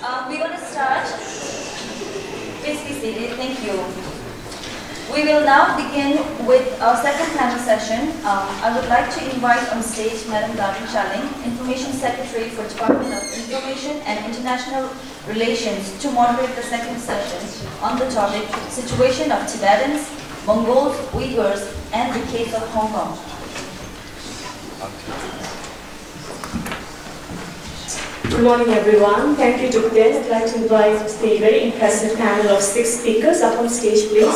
We're going to start. Please be seated. Thank you. We will now begin with our second panel session. I would like to invite on stage Madam Gadi Chaling, Information Secretary for Department of Information and International Relations, to moderate the second session on the topic Situation of Tibetans, Mongols, Uyghurs, and the Case of Hong Kong. Good morning, everyone. Thank you, Dukden. I'd like to invite the very impressive panel of 6 speakers up on stage, please.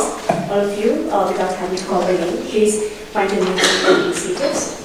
All of you, without having to call their name, please find your name and be seated.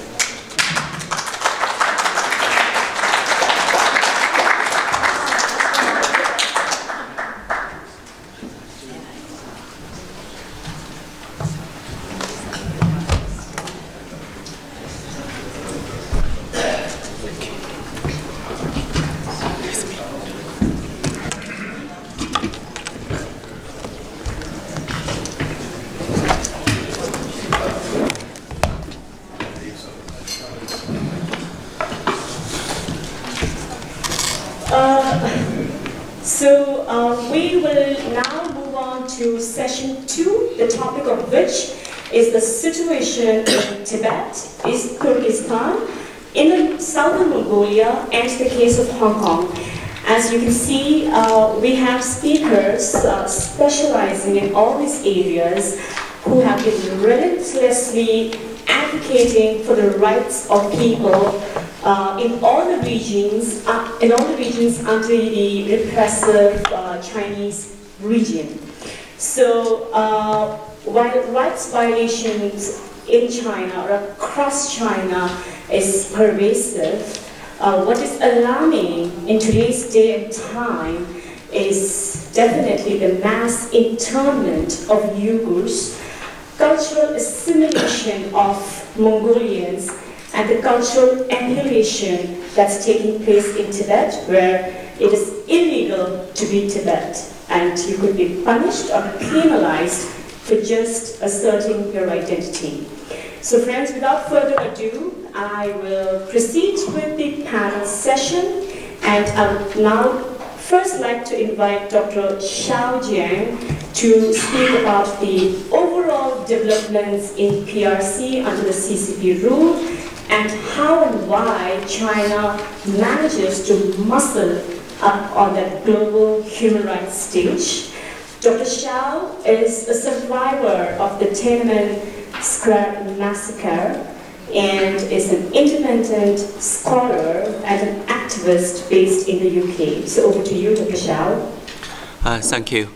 We will now move on to session 2, the topic of which is the situation in Tibet, East Kyrgyzstan, in southern Mongolia, and the case of Hong Kong. As you can see, we have speakers specializing in all these areas who have been relentlessly advocating for the rights of people in all the regions under the repressive Chinese regime. So while rights violations in China or across China is pervasive, what is alarming in today's day and time is definitely the mass internment of Uyghurs, cultural assimilation of Mongolians, and the cultural annihilation that's taking place in Tibet, where it is illegal to be Tibet, and you could be punished or penalized for just asserting your identity. So friends, without further ado, I will proceed with the panel session, and I would now first like to invite Dr. Xiao Jiang to speak about the overall developments in PRC under the CCP rule, and how and why China manages to muscle up on that global human rights stage. Dr. Xiao is a survivor of the Tiananmen Square massacre and is an independent scholar and an activist based in the UK. So over to you, Dr. Xiao. Thank you.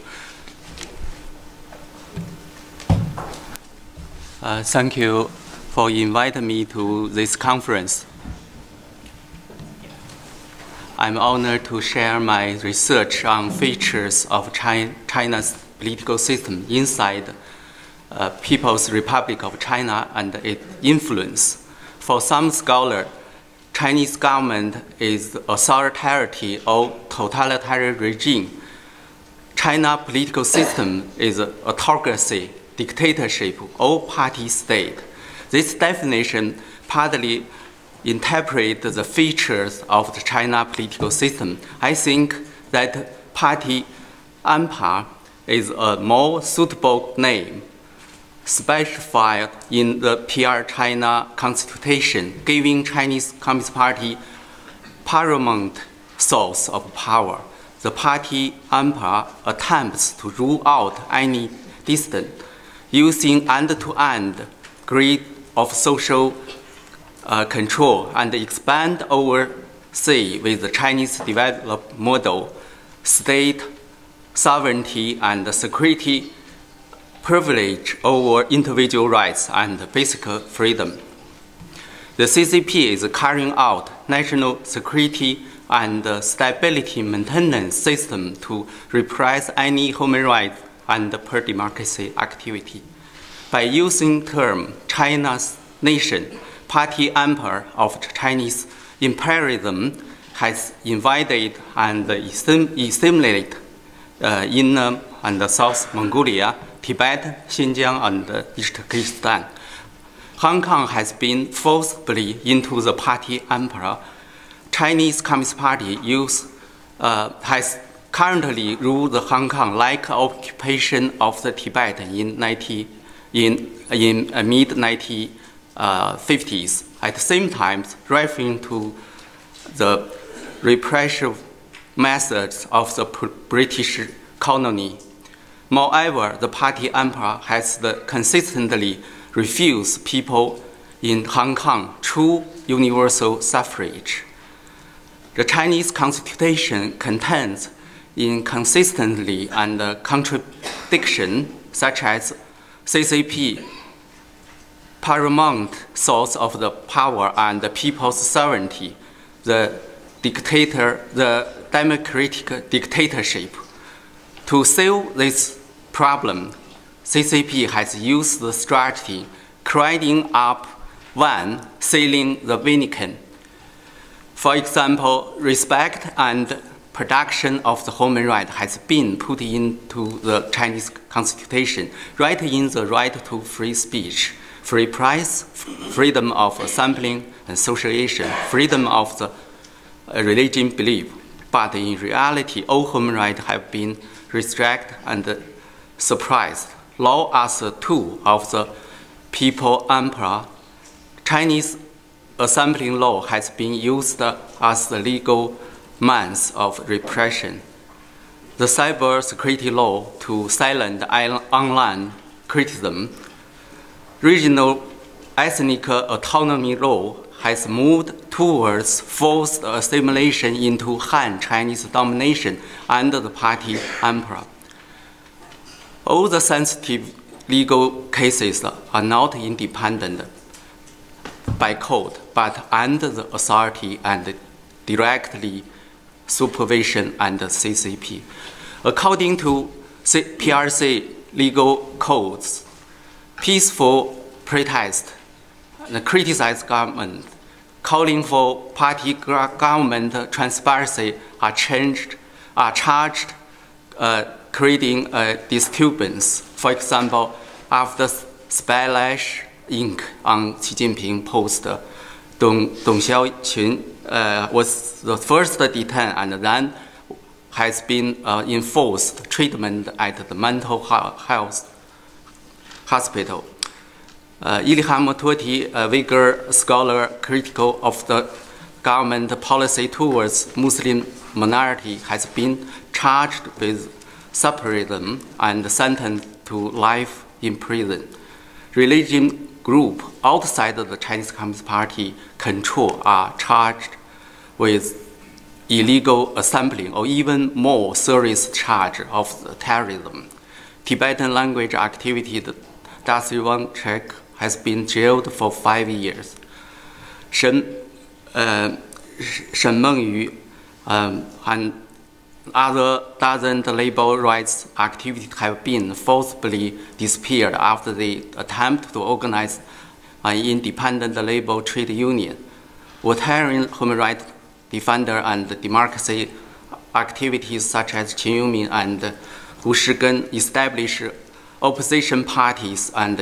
Thank you for inviting me to this conference. I'm honored to share my research on features of China's political system inside People's Republic of China and its influence. For some scholars, Chinese government is authoritarian or totalitarian regime. China political system is autocracy, dictatorship, or party state. This definition partly interprets the features of the China political system. I think that party empire is a more suitable name, specified in the PR China Constitution, giving Chinese Communist Party paramount source of power. The party empire attempts to rule out any dissident, using end-to-end grid of social control and expand overseas with the Chinese developed model, state sovereignty and security privilege over individual rights and basic freedom. The CCP is carrying out national security and stability maintenance system to repress any human rights and pro-democracy activity. By using term China's nation, party empire of Chinese imperialism has invaded and assimilated Inner and South Mongolia, Tibet, Xinjiang, and East Kyrgyzstan. Hong Kong has been forcibly into the party empire. Chinese Communist Party use has currently ruled Hong Kong like occupation of the Tibet in mid-1950s. At the same time, referring to the repressive methods of the British colony. Moreover, the party emperor has consistently refused people in Hong Kong true universal suffrage. The Chinese Constitution contains inconsistency and contradiction, such as CCP, paramount source of the power and the people's sovereignty, the democratic dictatorship. To solve this problem, CCP has used the strategy creating up one, sealing the Vatican. For example, respect and protection of the human right has been put into the Chinese Constitution, right in the right to free speech, free press, freedom of assembling and association, freedom of the religion belief. But in reality, all human rights have been restricted and suppressed. Law as a tool of the people emperor, Chinese assembling law has been used as the legal means of repression. The cyber security law to silence online criticism. Regional ethnic autonomy law has moved towards forced assimilation into Han Chinese domination under the party emperor. All the sensitive legal cases are not independent by code, but under the authority and directly supervision under CCP. According to PRC legal codes, peaceful protest and criticize government, calling for party government transparency are charged creating a disturbance. For example, after splash ink on Xi Jinping post, Dong Xiaoqun was the first detained and then has been enforced treatment at the mental health hospital. Ilham Tohti, a Uyghur scholar critical of the government policy towards Muslim minority, has been charged with separatism and sentenced to life in prison. Religion groups outside of the Chinese Communist Party control are charged with illegal assembling or even more serious charge of terrorism. Tibetan language activity, Darcy Wang Chek has been jailed for 5 years. Shen Mengyu and other dozen labor rights activities have been forcibly disappeared after they attempt to organize an independent labor trade union. Veteran human rights defender and democracy activities such as Qin Yumin and Hu Shigen established opposition parties and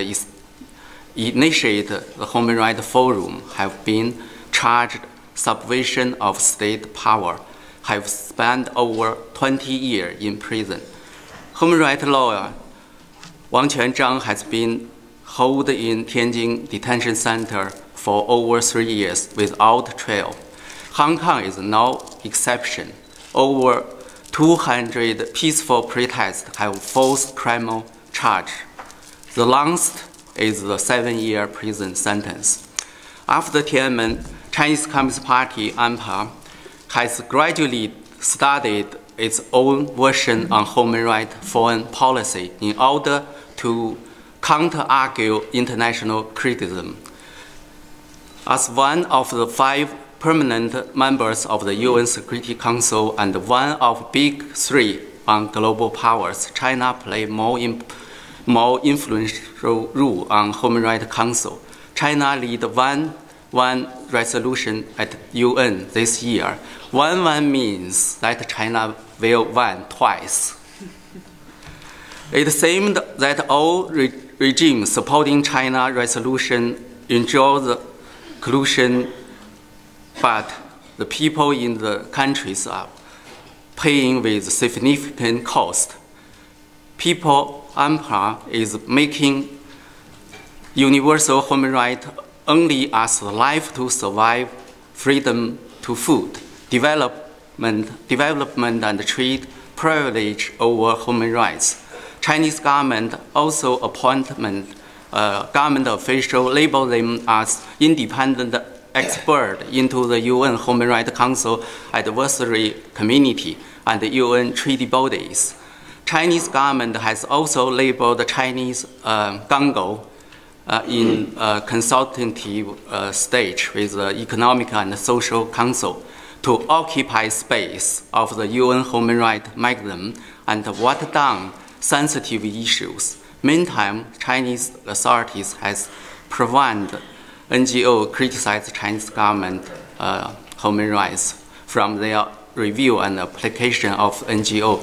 initiate the Human Rights Forum have been charged subversion of state power, have spent over 20 years in prison. Human rights lawyer Wang Quanzhang has been held in Tianjin Detention Center for over 3 years without trial. Hong Kong is no exception. Over 200 peaceful protests have false criminal charge. The longest is the 7-year prison sentence. After Tiananmen, Chinese Communist Party emperor has gradually studied its own version on human rights foreign policy in order to counter-argue international criticism. As one of the 5 permanent members of the UN Security Council and one of Big 3 on global powers, China plays more influential role on Human Rights Council. China lead one resolution at UN this year. 1-1 means that China will win twice. It seemed that all regimes supporting China resolution enjoy the collusion, but the people in the countries are paying with significant cost. People Empire is making universal human rights only as the life to survive, freedom to food, development and trade privilege over human rights. Chinese government also appointment government official label them as independent expert into the UN Human Rights Council advisory community and the UN treaty bodies. Chinese government has also labeled the Chinese Congo in consultative stage with the Economic and Social Council to occupy space of the UN human rights mechanism and water down sensitive issues. Meantime, Chinese authorities has prevented NGO criticize Chinese government human rights from their review and application of NGO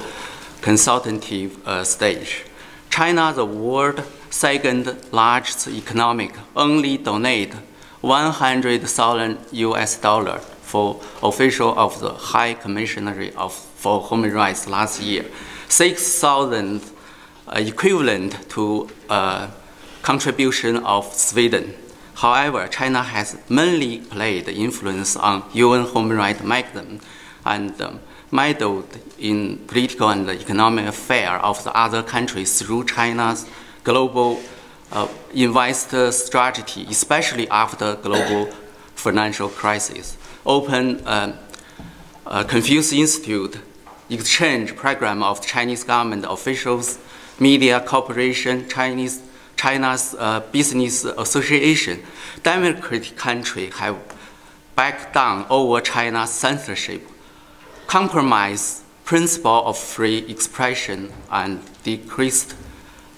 consultative stage. China, the world's second largest economic, only donate $100,000 for official of the High Commissioner for Human Rights last year, 6,000 equivalent to contribution of Sweden. However, China has mainly played influence on UN human rights mechanism and meddled in political and economic affairs of the other countries through China's global investor strategy, especially after global financial crisis. Open Confucius Institute exchange program of Chinese government officials, media corporation, China's Business Association, democratic country have backed down over China's censorship, compromise principle of free expression, and decreased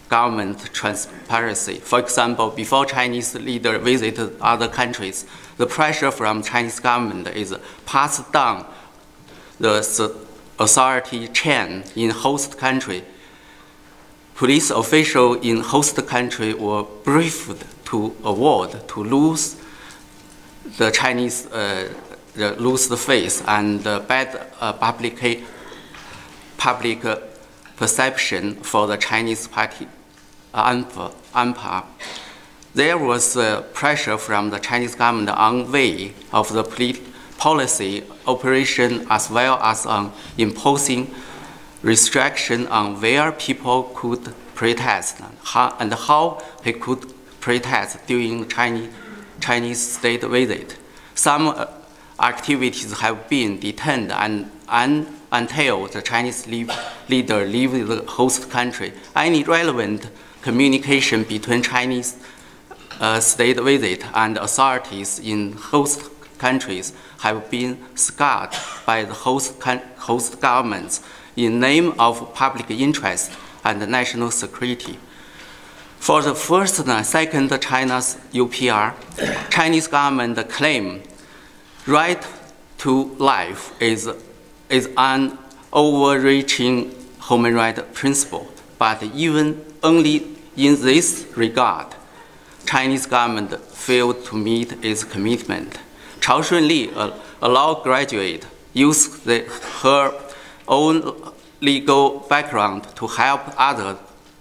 government transparency. For example, before Chinese leaders visited other countries, the pressure from Chinese government is passed down the authority chain in host country. Police officials in host country were briefed to avoid to lose the Chinese lose the face and bad public perception for the Chinese party empire. There was pressure from the Chinese government on way of the policy operation as well as on imposing restriction on where people could protest and how they could protest during Chinese state visit. Some activities have been detained until the Chinese leader leaves the host country. Any relevant communication between Chinese state visit and authorities in host countries have been scarred by the host governments in name of public interest and national security. For the first and second China's UPR, Chinese government claim right to life is an overreaching human rights principle, but even only in this regard, Chinese government failed to meet its commitment. Chao Shunli, a law graduate, used her own legal background to help others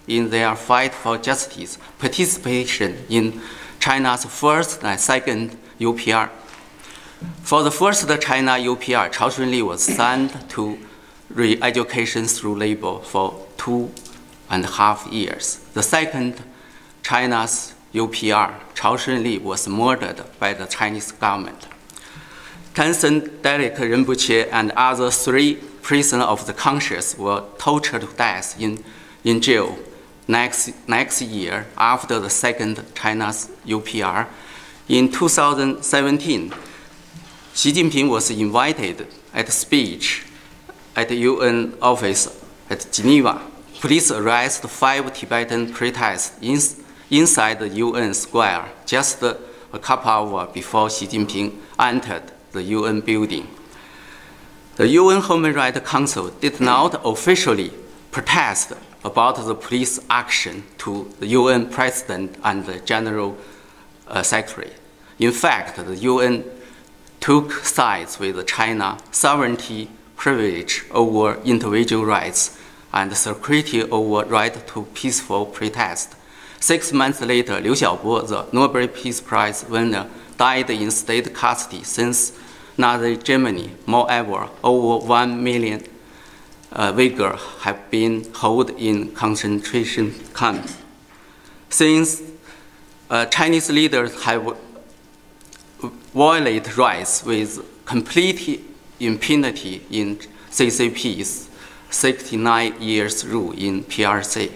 in their fight for justice, participation in China's first and second UPR. For the first China UPR, Chao Shunli was sent to re-education through labor for 2.5 years. The second China's UPR, Chao Shunli was murdered by the Chinese government. Tenzin Derek Rinpoche and other 3 prisoners of the conscience were tortured to death in jail next year after the second China's UPR. In 2017, Xi Jinping was invited at a speech at the UN office at Geneva. Police arrested 5 Tibetan protesters inside the UN square just a couple hours before Xi Jinping entered the UN building. The UN Human Rights Council did not officially protest about the police action to the UN President and the General Secretary. In fact, the UN took sides with China sovereignty privilege over individual rights and security over right to peaceful protest. 6 months later, Liu Xiaobo, the Nobel Peace Prize winner, died in state custody since Nazi Germany. Moreover, over 1 million Uyghurs have been held in concentration camps. Since Chinese leaders have violated rights with complete impunity in CCP's 69 years rule in PRC.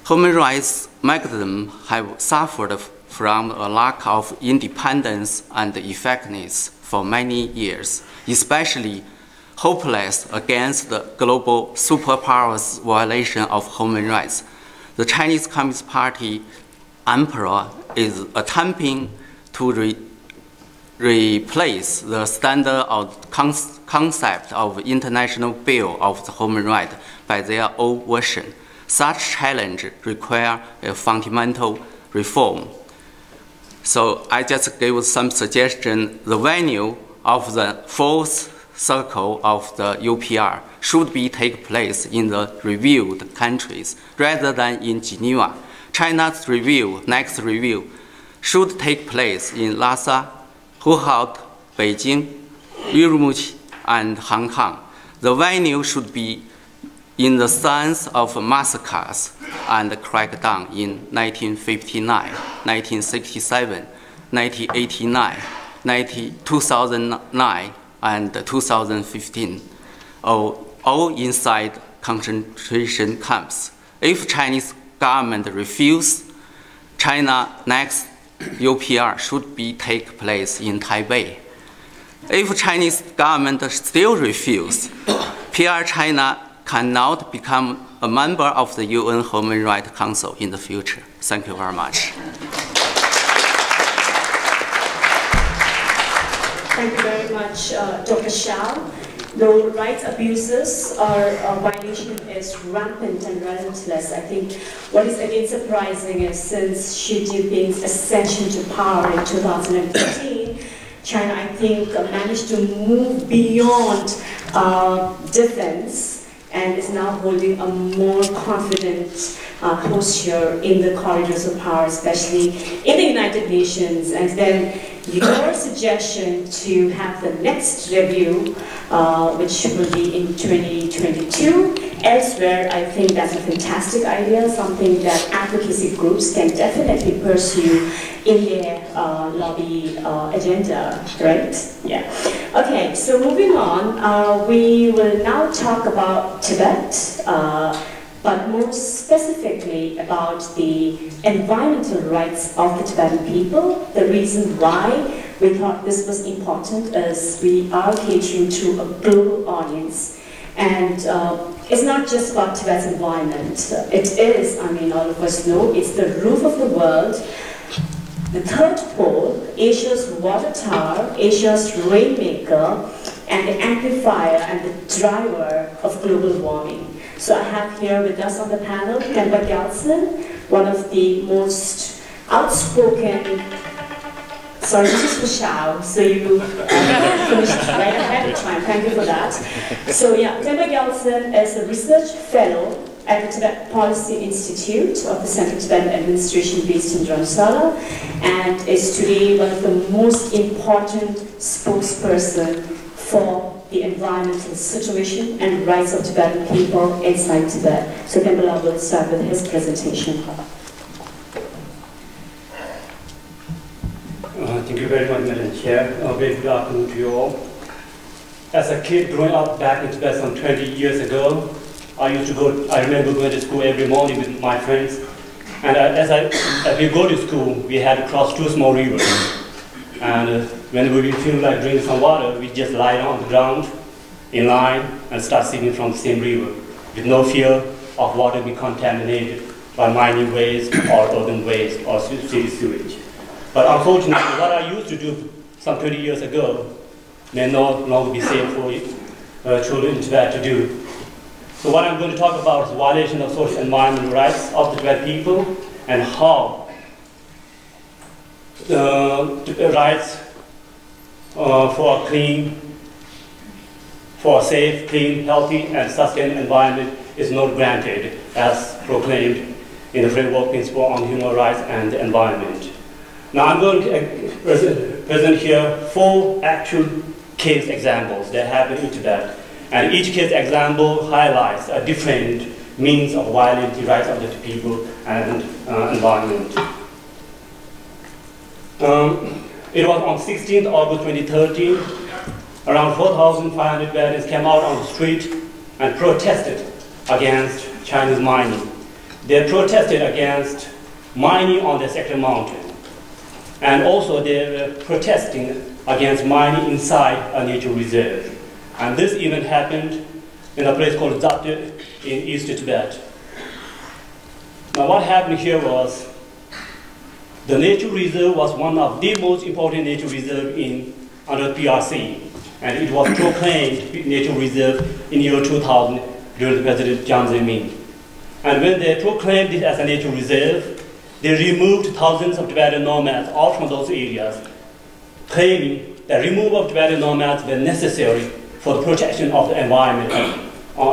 Human rights mechanisms have suffered from a lack of independence and effectiveness for many years, especially hopeless against the global superpowers' violation of human rights. The Chinese Communist Party emperor is attempting to replace the standard of concept of International Bill of the Human Rights by their own version. Such challenge require a fundamental reform. So I just gave some suggestion. The venue of the fourth circle of the UPR should be take place in the reviewed countries rather than in Geneva. China's next review should take place in Lhasa, Hunan, Beijing, Urumqi, and Hong Kong. The venue should be in the sense of massacres and crackdown in 1959, 1967, 1989, 2009, and 2015, all inside concentration camps. If Chinese government refuse, China next UPR should be take place in Taipei. If Chinese government still refuse, PR China cannot become a member of the UN Human Rights Council in the future. Thank you very much. Thank you very much, Dr. Xiao. Though rights abuses or violation is rampant and relentless, I think what is again surprising is since Xi Jinping's ascension to power in 2015, China, I think, managed to move beyond defense and is now holding a more confident posture in the corridors of power, especially in the United Nations. And then your suggestion to have the next review, which will be in 2022, elsewhere, I think that's a fantastic idea, something that advocacy groups can definitely pursue in their lobby agenda, right? Yeah. Okay, so moving on, we will now talk about Tibet, but more specifically about the environmental rights of the Tibetan people. The reason why we thought this was important is we are catering to a global audience. And it's not just about Tibet's environment. It is, I mean, all of us know, it's the roof of the world, the third pole, Asia's water tower, Asia's rainmaker, and the amplifier and the driver of global warming. So I have here with us on the panel, Temba Gyaltsen, one of the most outspoken, sorry, this is for Xiao, so you finished right ahead of time, thank you for that. So yeah, Temba Gyaltsen is a research fellow at the Tibet Policy Institute of the Central Tibetan Administration based in Dharamsala, and is today one of the most important spokesperson for the environmental situation and rights of Tibetan people inside Tibet. So Temba will start with his presentation. Thank you very much, Madam Chair. Very good afternoon to you all. As a kid growing up back in Tibet some 20 years ago, I remember going to school every morning with my friends. And as we go to school, we had to cross two small rivers. And when we feel like drinking some water, we just lie down on the ground in line and start sipping from the same river with no fear of water being contaminated by mining waste or urban waste or city sewage. But unfortunately, what I used to do some 30 years ago may no longer be safe for children in Tibet to do. So what I'm going to talk about is violation of social and environmental rights of the Tibetan people and how the rights for a clean, for a safe, clean, healthy, and sustained environment is not granted, as proclaimed in the Framework Principle on Human Rights and the Environment. Now I'm going to present here 4 actual case examples that happen in Tibet. And each case example highlights a different means of violating the rights of the people and environment. It was on 16th August 2013, around 4,500 Tibetans came out on the street and protested against Chinese mining. They protested against mining on the Sector Mountain. And also they were protesting against mining inside a nature reserve. And this event happened in a place called Zapte in East Tibet. Now what happened here was, the nature reserve was one of the most important nature reserves under PRC. And it was proclaimed nature reserve in year 2000 during President Jiang Zemin. And when they proclaimed it as a nature reserve, they removed thousands of Tibetan nomads out from those areas, claiming that removal of Tibetan nomads were necessary for the protection of the environment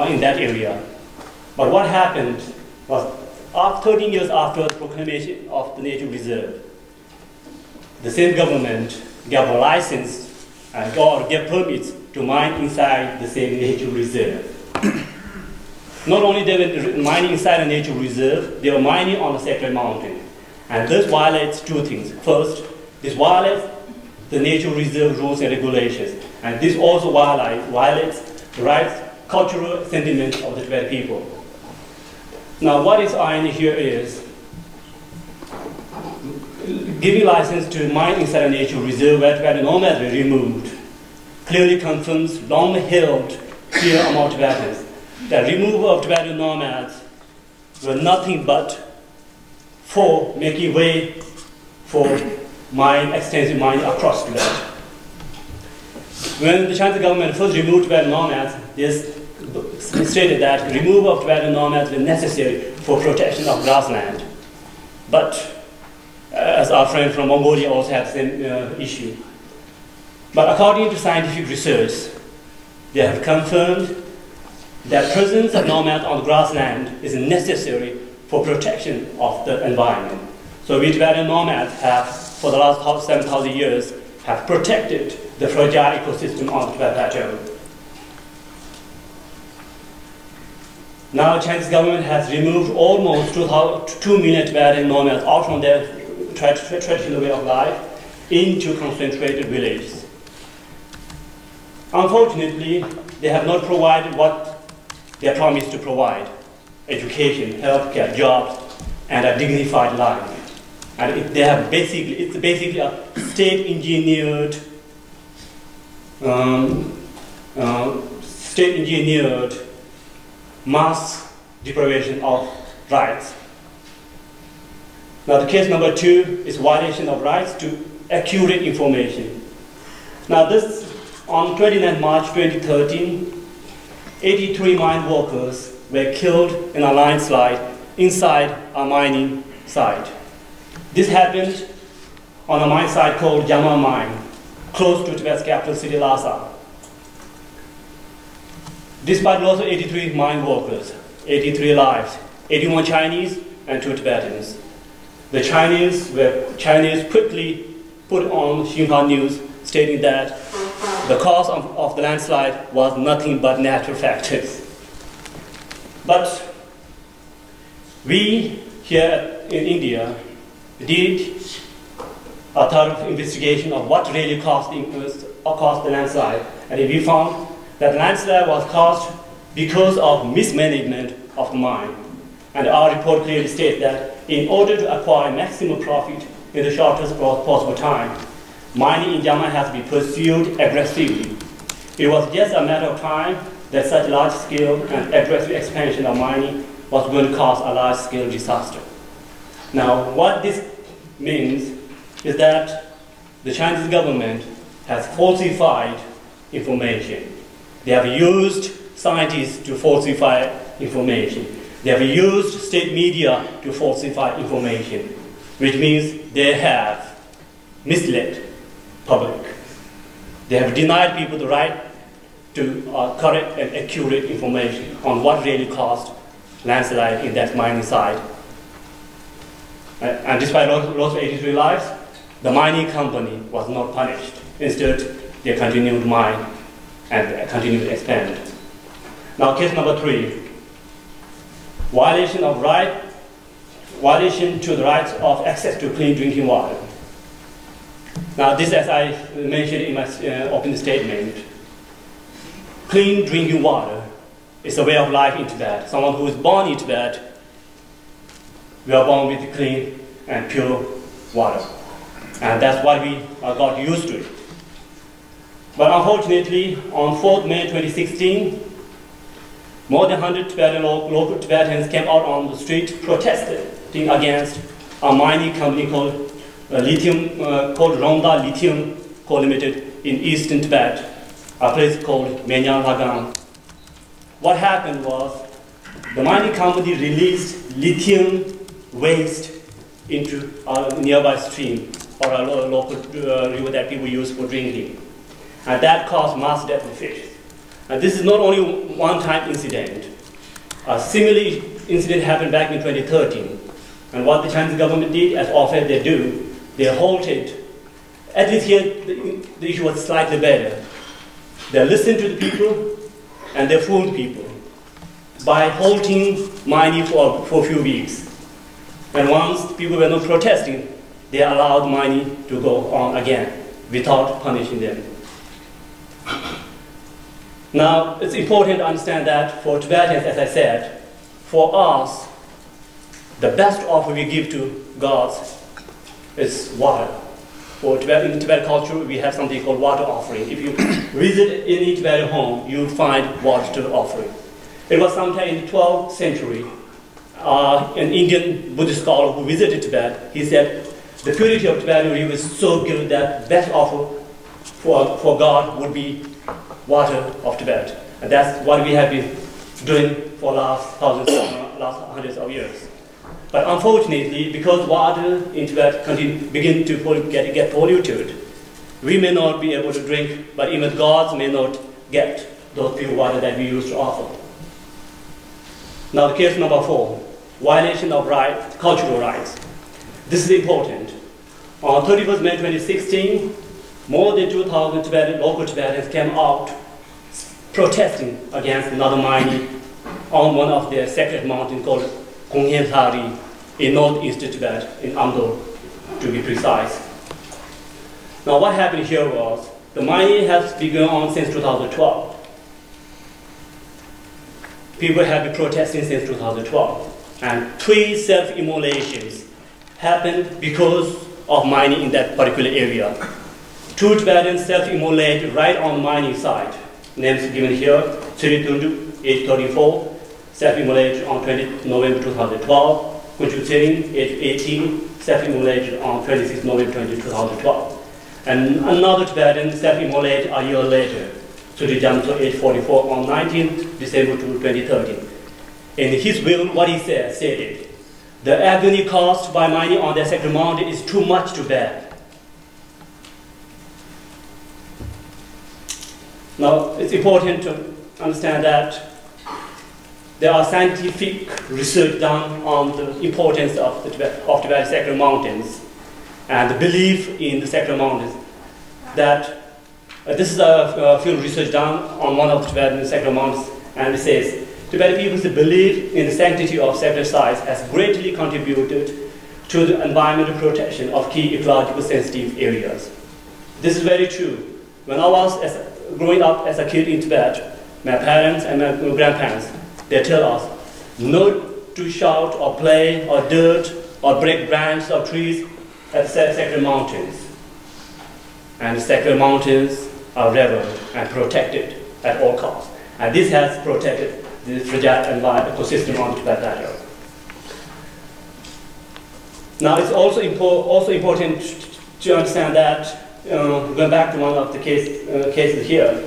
in that area. But what happened was, 13 years after the proclamation of the nature reserve, the same government gave a license or gave permits to mine inside the same nature reserve. Not only they were mining inside a nature reserve, they were mining on the Sacred Mountain. And this violates 2 things. First, this violates the nature reserve rules and regulations. And this also violates the rights, cultural sentiments of the Tibetan people. Now what is irony here is, giving license to mine inside a nature reserve where Tibetan nomads were removed clearly confirms long-held fear among Tibetans that removal of Tibetan nomads were nothing but for making way for extensive mining across Tibet. When the Chinese government first removed Tibetan nomads, this stated that removal of Tibetan nomads was necessary for protection of grassland. But as our friend from Mongolia also had the same issue. But according to scientific research, they have confirmed that presence of nomads on the grassland is necessary for protection of the environment. So we Tibetan nomads have, for the last 7,000 years, have protected the fragile ecosystem on the Tibet Plateau. Now the Chinese government has removed almost 2 million Tibetan nomads out from their traditional way of life into concentrated villages. Unfortunately, they have not provided what they promised to provide: education, healthcare, jobs, and a dignified life. And it's basically a state-engineered mass deprivation of rights. Now the case number 2 is violation of rights to accurate information. Now this, on 29 March 2013, 83 mine workers were killed in a landslide inside a mining site. This happened on a mine site called Jama Mine, close to Tibet's capital city Lhasa. Despite loss of 83 mine workers, 83 lives, 81 Chinese and 2 Tibetans. The Chinese quickly put on Xinhua News stating that the cause of the landslide was nothing but natural factors. But we here in India did a thorough investigation of what really caused the landslide, and we found that the landslide was caused because of mismanagement of the mine. And our report clearly states that in order to acquire maximum profit in the shortest possible time, mining in Jama has to be pursued aggressively. It was just a matter of time that such large-scale and aggressive expansion of mining was going to cause a large-scale disaster. Now, what this means is that the Chinese government has falsified information. They have used scientists to falsify information. They have used state media to falsify information, which means they have misled public. They have denied people the right to correct and accurate information on what really caused landslide in that mining site. And despite loss of 83 lives, the mining company was not punished. Instead, they continued to mine and continued to expand. Now, case number 3, violation to the rights of access to clean drinking water. Now, this, as I mentioned in my opening statement, clean drinking water is a way of life in Tibet. Someone who is born in Tibet, we are born with clean and pure water. And that's why we got used to it. But unfortunately, on 4th May 2016, more than 100 Tibetan local Tibetans came out on the street protesting against a mining company called Ronda Lithium Co. Limited in eastern Tibet, a place called Menyang Lagang. What happened was the mining company released lithium waste into a nearby stream or a local river that people use for drinking. And that caused mass death of fish. And this is not only one-time incident. A similar incident happened back in 2013. And what the Chinese government did, as often they do, they halted. At least here, the issue was slightly better. They listened to the people and they fooled people by halting mining for a few weeks. And once people were not protesting, they allowed mining to go on again without punishing them. Now, it's important to understand that for Tibetans, as I said, for us, the best offer we give to gods is water. In Tibetan culture, we have something called water offering. If you visit any Tibetan home, you'll find water offering. It was sometime in the 12th century, an Indian Buddhist scholar who visited Tibet, he said, the purity of Tibetan river is so good that the best offer for God would be water of Tibet. And that's what we have been doing for last hundreds of years. But unfortunately, because water in Tibet begin to get polluted, we may not be able to drink, but even gods may not get those pure water that we used to offer. Now, the case number 4, violation of cultural rights. This is important. On 31st May 2016, more than 2,000 local Tibetans came out protesting against another mining on one of their sacred mountains called Gonghensari in northeastern Tibet, in Amdo, to be precise. Now, what happened here was the mining has begun on since 2012. People have been protesting since 2012, and 3 self-immolations happened because of mining in that particular area. 2 Tibetans self-immolated right on the mining site. Names given here: Tsiritundu, age 34, self-immolated on 20 November 2012. Kunchu Tsering, age 18, self-immolated on 26 November 2012. And another Tibetan self-immolated a year later, Suri Jamso, age 44, on 19 December 2013. In his will, what he stated, the agony caused by mining on the sacred mountain is too much to bear. Now, it's important to understand that there are scientific research done on the importance of Tibetan sacred mountains and the belief in the sacred mountains. That this is a field research done on one of the Tibetan sacred mountains, and it says Tibetan people's belief in the sanctity of sacred sites has greatly contributed to the environmental protection of key ecological sensitive areas. This is very true. When I was growing up as a kid in Tibet, my parents and my grandparents, they tell us not to shout or play or dirt or break branches of trees at the sacred mountains. And the sacred mountains are revered and protected at all costs. And this has protected the fragile ecosystem on the Tibet plateau. Now, it's also important to understand that, going back to one of the cases here,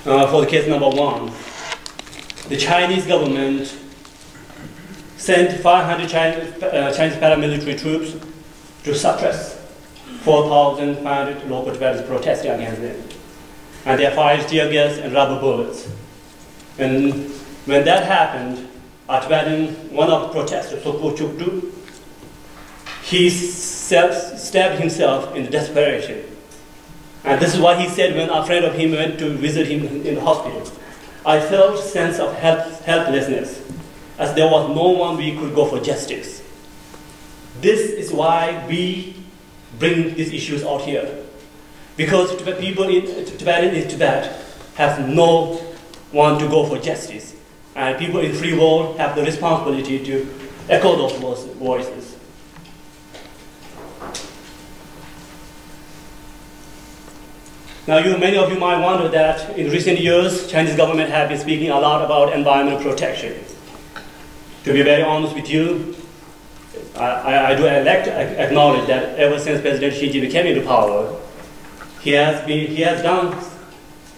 for the case number 1, the Chinese government sent 500 Chinese paramilitary troops to suppress 4,500 local Tibetans protesting against them. and they fired tear gas and rubber bullets. And when that happened, a Tibetan, one of the protesters, Sopo Chukdu, he stabbed himself in desperation. And this is what he said when a friend of him went to visit him in the hospital. I felt a sense of helplessness, as there was no one we could go for justice. This is why we bring these issues out here. Because people in Tibet have no one to go for justice. And people in free world have the responsibility to echo those voices. Now, many of you might wonder that in recent years, Chinese government have been speaking a lot about environmental protection. To be very honest with you, I do acknowledge that ever since President Xi Jinping came into power, he has done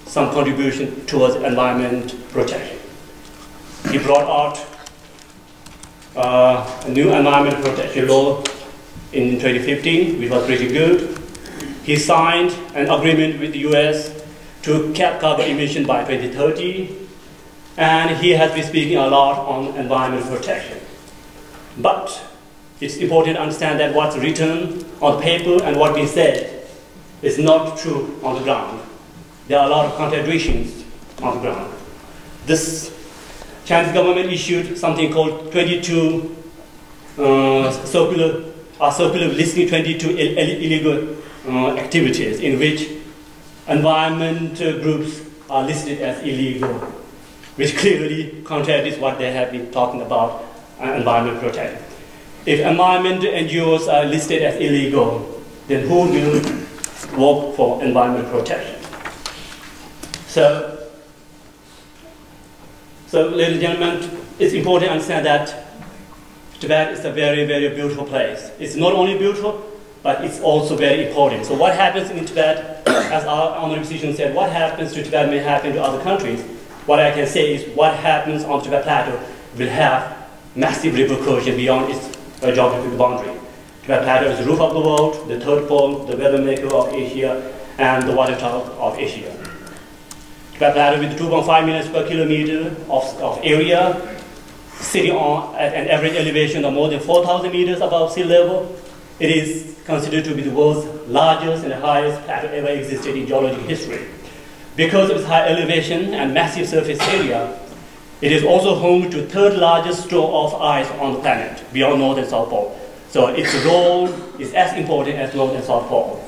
some contribution towards environment protection. He brought out a new environmental protection law in 2015, which was pretty good. He signed an agreement with the US to cap carbon emission by 2030, and he has been speaking a lot on environmental protection. But it's important to understand that what's written on paper and what we said is not true on the ground. There are a lot of contradictions on the ground. This Chinese government issued something called 22 circular listing 22 illegal activities in which environment groups are listed as illegal, which clearly contradicts what they have been talking about environment protection. If environment NGOs are listed as illegal, then who will work for environment protection? So ladies and gentlemen, it's important to understand that Tibet is a very, very beautiful place. It's not only beautiful, but it's also very important. So what happens in Tibet, as our honorable decision said, what happens to Tibet may happen to other countries. What I can say is what happens on Tibet Plateau will have massive repercussions beyond its geographical boundary. Tibet Plateau is the roof of the world, the third pole, the weather maker of Asia, and the water tower of Asia. Tibet Plateau with 2.5 million square kilometers of area, sitting at an average elevation of more than 4,000 meters above sea level, it is considered to be the world's largest and highest plateau ever existed in geological history. Because of its high elevation and massive surface area, it is also home to the third largest store of ice on the planet, beyond North and South Pole. So its role is as important as North and South Pole.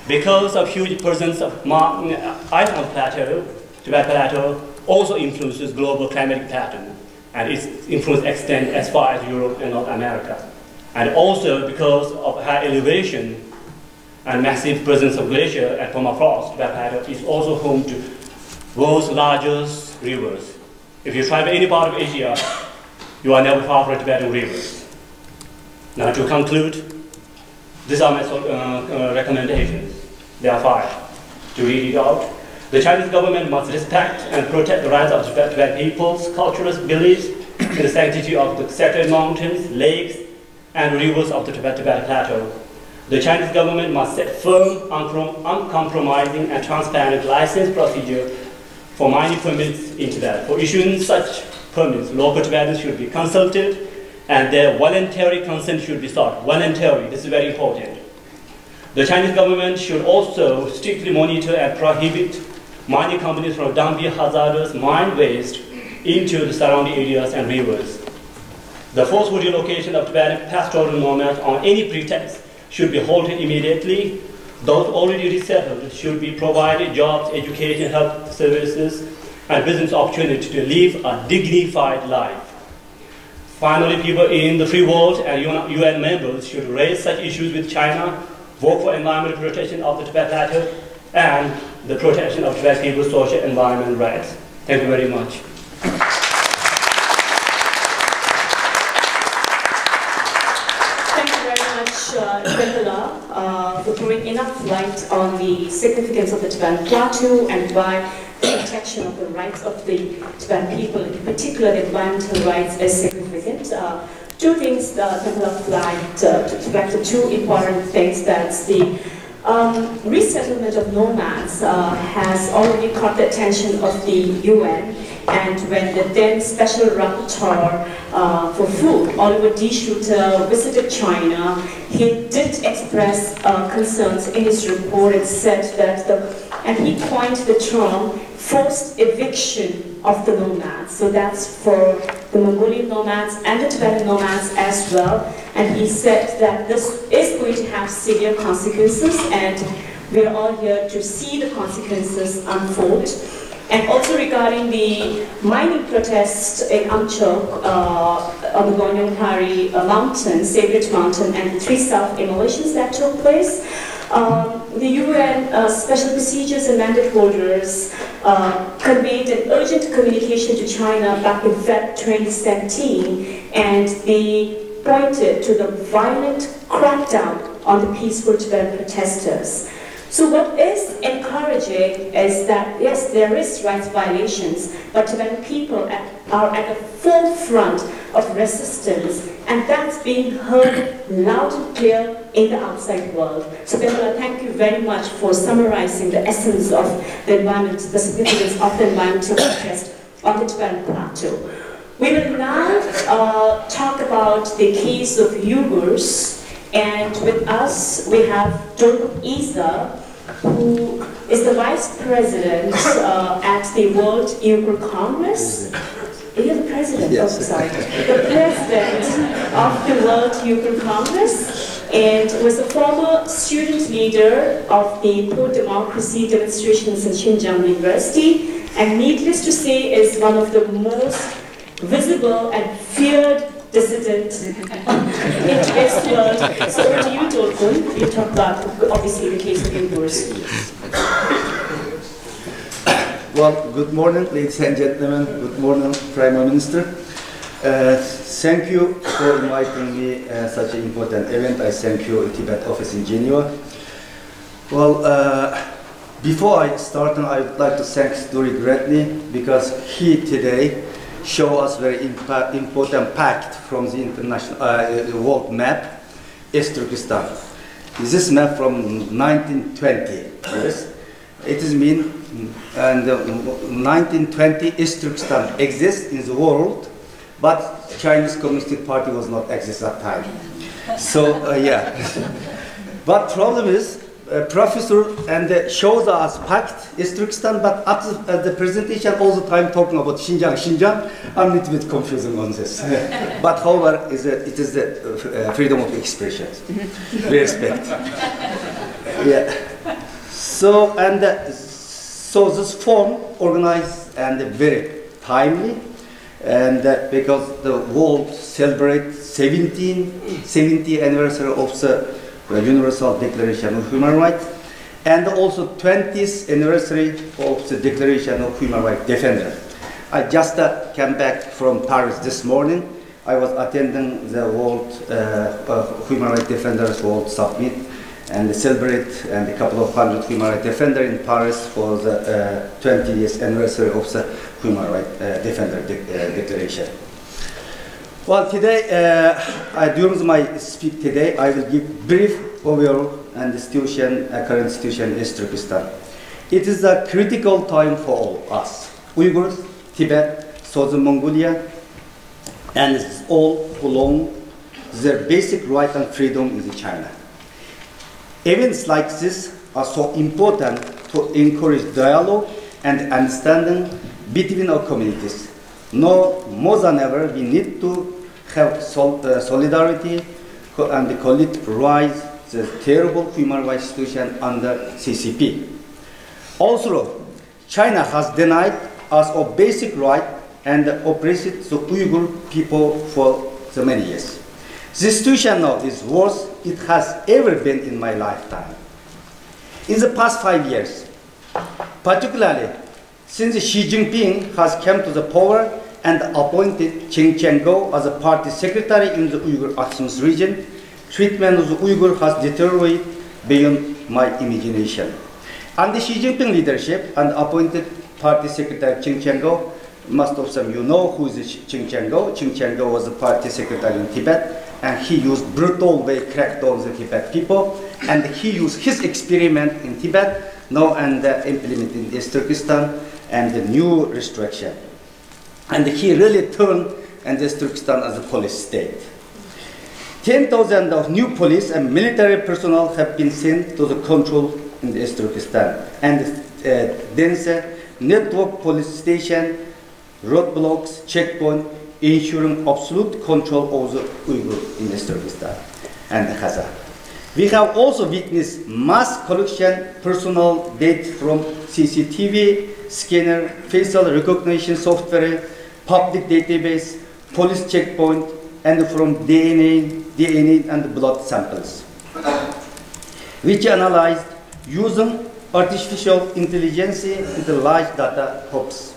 Because of huge presence of ice on the plateau, Tibet Plateau also influences global climatic pattern, and its influence extends as far as Europe and North America. And also because of high elevation and massive presence of glacier and permafrost, Tibet Plateau is also home to world's largest rivers. If you travel any part of Asia, you are never far from Tibetan rivers. Now to conclude, these are my recommendations. There are 5. To read it out, the Chinese government must respect and protect the rights of Tibetan people's cultural beliefs in the sanctity of the sacred mountains, lakes, and rivers of the Tibet Plateau. The Chinese government must set firm, uncompromising, and transparent license procedure for mining permits in Tibet. For issuing such permits, local Tibetans should be consulted, and their voluntary consent should be sought. Voluntary, this is very important. The Chinese government should also strictly monitor and prohibit mining companies from dumping hazardous mine waste into the surrounding areas and rivers. The forceful relocation of Tibetan pastoral nomads on any pretext should be halted immediately. Those already resettled should be provided jobs, education, health services, and business opportunity to live a dignified life. Finally, people in the free world and UN members should raise such issues with China, work for environmental protection of the Tibet Plateau, and the protection of Tibet people's social and environmental rights. Thank you very much. For throwing enough light on the significance of the Tibetan Plateau and why the protection of the rights of the Tibetan people, in particular the environmental rights, is significant. Two things that Templar flagged, to flag the two important things. That's the Resettlement of nomads has already caught the attention of the UN, and when the then Special Rapporteur for Food, Oliver D. Schuster, visited China, he did express concerns in his report and said that and he coined the term forced eviction of the nomads. So that's for the Mongolian nomads and the Tibetan nomads as well. And he said that this is going to have severe consequences, and we're all here to see the consequences unfold. And also regarding the mining protests in Amchok on the Gonyongtari Mountain, Sacred Mountain, and the 3 self-immolations that took place, the UN Special Procedures and Mandate holders conveyed an urgent communication to China back in February 2017, and they pointed to the violent crackdown on the peaceful Tibetan protesters. So what is encouraging is that, yes, there is rights violations, but Tibetan people are at the forefront of resistance, and that's being heard loud and clear in the outside world. So Bimala, thank you very much for summarizing the essence of the environment, the significance of the environmental protest on the Tibetan plateau. We will now talk about the case of Uyghurs. And with us, we have Doruk Isa, who is the Vice President at the World Uyghur Congress. You're the President, yes. Oh, sorry. The President of the World Uyghur Congress, and was a former student leader of the pro-democracy demonstrations in Xinjiang University, and needless to say, is one of the most visible and feared dissident in today's world. So over to you, Doruk. You talk about, obviously, the case of Uyghurs. Well, good morning, ladies and gentlemen. Good morning, Prime Minister. Thank you for inviting me such an important event. I thank you, Tibet office in Geneva. Well, before I start, I would like to thank Doruk greatly, because he today show us very important fact from the international world map, East Turkestan. This map from 1920. Yes, it is mean, and 1920 East Turkestan exists in the world, but Chinese Communist Party was not exist at that time. So yeah, but problem is. Professor and shows us fact is Turkestan, but at the presentation all the time talking about Xinjiang. I'm a little bit confusing on this. But however, it is the freedom of expression. We respect. Yeah. So so this form organized and very timely, and because the world celebrates 70th anniversary of the Universal Declaration of Human Rights, and also 20th anniversary of the Declaration of Human Rights Defender. I just came back from Paris this morning. I was attending the World Human Rights Defenders World Summit and celebrate and a couple of hundred human rights defenders in Paris for the 20th anniversary of the Human Rights Defender Declaration. Well, today, during my speech today, I will give brief overview and the situation, current situation in East Turkestan. It is a critical time for all us, Uyghurs, Tibet, Southern Mongolia, and all who long their basic right and freedom in China. Events like this are so important to encourage dialogue and understanding between our communities. No more than ever, we need to have solidarity and collective rise the terrible human rights situation under CCP. Also, China has denied us our basic right and oppressed the Uyghur people for so many years. This situation now is worse it has ever been in my lifetime. In the past 5 years, particularly since Xi Jinping has come to the power and appointed Chen Cheng-go as a party secretary in the Uyghur Autonomous region, treatment of the Uyghur has deteriorated beyond my imagination. Under Xi Jinping leadership and appointed party secretary Chen Cheng-go, most of them you know who is Chen Cheng-go. Chen Cheng-go was the party secretary in Tibet, and he used brutal way cracked on the Tibet people and he used his experiment in Tibet now and implemented in East Turkestan and the new restriction. And he really turned East Turkestan as a police state. 10,000 of new police and military personnel have been sent to the control in East Turkestan. And dense network police station, roadblocks, checkpoint, ensuring absolute control over the Uyghur in East Turkestan and Kazakh. We have also witnessed mass collection personnel data from CCTV, scanner, facial recognition software, public database, police checkpoint, and from DNA and blood samples, which analyzed using artificial intelligence and large data hubs.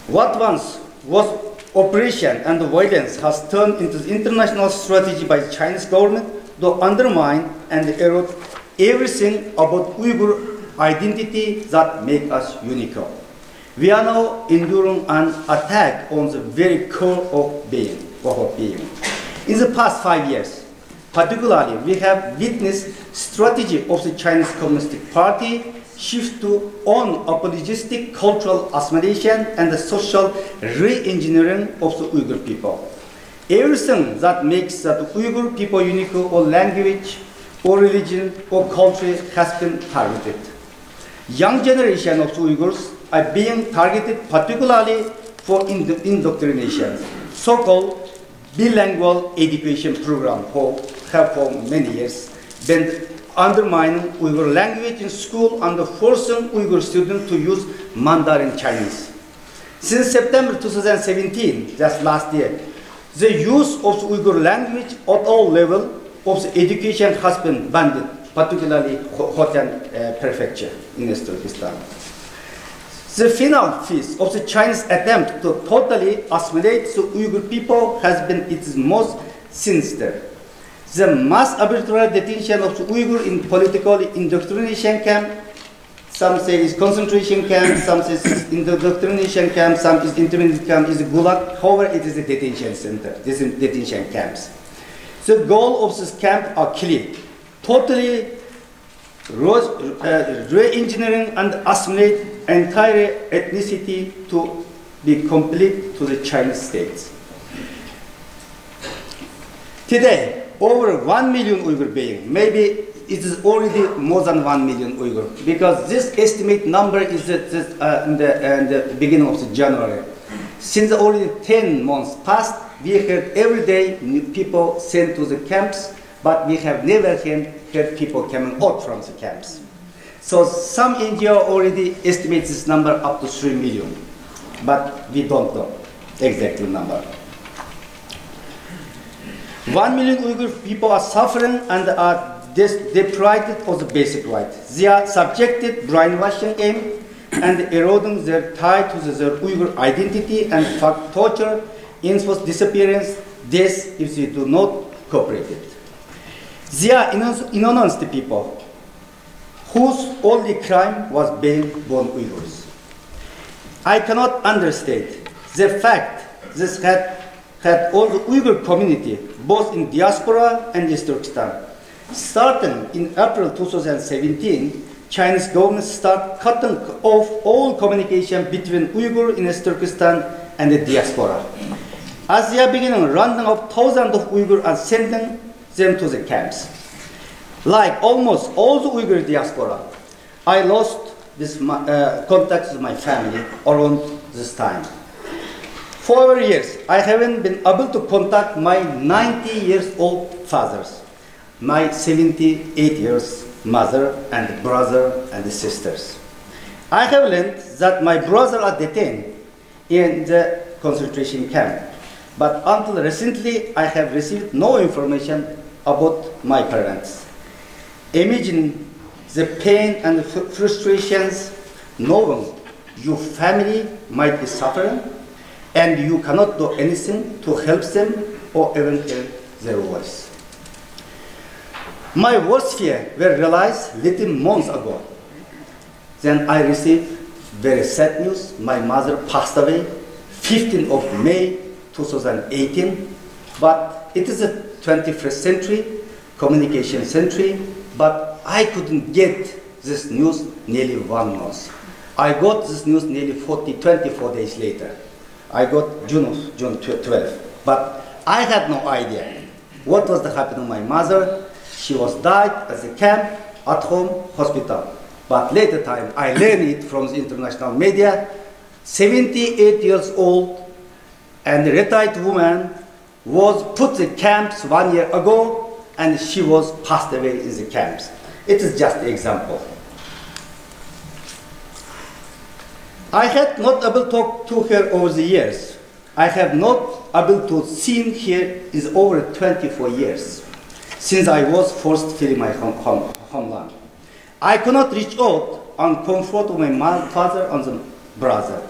What once was operation and violence has turned into the international strategy by the Chinese government to undermine and erode everything about Uyghur identity that makes us unique. We are now enduring an attack on the very core of being. In the past 5 years, particularly, we have witnessed strategy of the Chinese Communist Party shift to unapologetic cultural assimilation and the social re-engineering of the Uyghur people. Everything that makes the Uyghur people unique, or language, or religion, or culture has been targeted. Young generation of the Uyghurs are being targeted particularly for indoctrination. So-called bilingual education program have for many years been undermining Uyghur language in school and forcing Uyghur students to use Mandarin Chinese. Since September 2017, just last year, the use of the Uyghur language at all levels of the education has been banned, particularly Hotan Prefecture in East Turkestan. The final phase of the Chinese attempt to totally assimilate the Uyghur people has been its most sinister. The mass arbitrary detention of the Uyghur in political indoctrination camp, some say is concentration camp, some say is indoctrination camp, some is intermediate camp, is gulag. However, it is a detention center, this is detention camps. The goal of this camp are clear: totally re-engineering and assimilate entire ethnicity to be complete to the Chinese states. Today, over 1 million Uyghur beings, maybe it is already more than 1 million Uyghur, because this estimate number is in the beginning of January. Since already 10 months passed, we heard every day new people sent to the camps, but we have never heard people coming out from the camps. So some NGO already estimates this number up to 3 million, but we don't know exact number. 1 million Uyghur people are suffering and are deprived of the basic rights. They are subjected brainwashing aim and eroding their tie to their Uyghur identity and fact torture, enforced disappearance, death if they do not cooperate. They are innocent people whose only crime was being born Uyghurs. I cannot understate the fact this had all the Uyghur community, both in diaspora and East Turkestan. Starting in April 2017, Chinese government started cutting off all communication between Uyghur in East Turkestan and the diaspora. As they are beginning rounding up thousands of Uyghurs and sending them to the camps. Like almost all the Uyghur diaspora, I lost this contact with my family around this time. For over years, I haven't been able to contact my 90-year-old fathers, my 78-year-old mother and brother and sisters. I have learned that my brothers are detained in the concentration camp, but until recently, I have received no information about my parents. Imagine the pain and frustrations knowing your family might be suffering and you cannot do anything to help them or even hear their voice. My worst fear were realized little months ago. Then I received very sad news. My mother passed away 15th of May 2018, but it is the 21st century. communication century, but I couldn't get this news nearly 1 month. I got this news nearly 24 days later. I got June 12th, but I had no idea what was happening to my mother. She was died at the camp, at home, hospital. But later time, I learned it from the international media. 78 years old and a retired woman was put in camps 1 year ago, and she was passed away in the camps. It is just an example. I had not able to talk to her over the years. I have not able to see her is over 24 years since I was forced to leave my homeland. I could not reach out and comfort my father and the brother.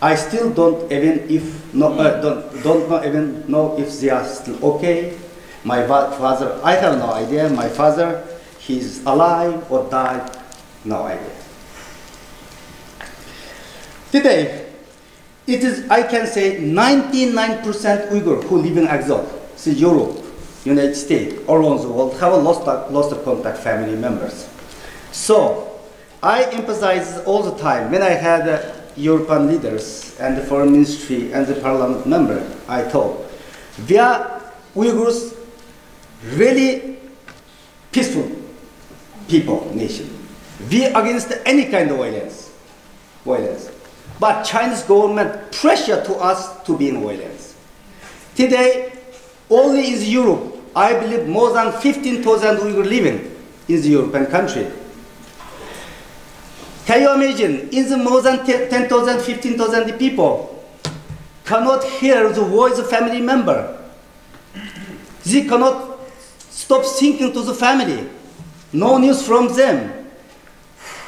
I still don't even know if they are still okay. My father, I have no idea. My father, he's alive or died, no idea. Today, it is, I can say, 99% Uyghur who live in exile, see Europe, United States, all around the world, have lost their contact family members. So, I emphasize all the time, when I had European leaders and the foreign ministry and the parliament member, I told, we are Uyghurs really peaceful people, nation. We are against any kind of violence. But Chinese government pressure to us to be in violence. Today, only in Europe, I believe more than 15,000 Uyghur living in the European country. Can you imagine, in the more than 10,000, 15,000 people cannot hear the voice of family member. They cannot stop thinking to the family. No news from them.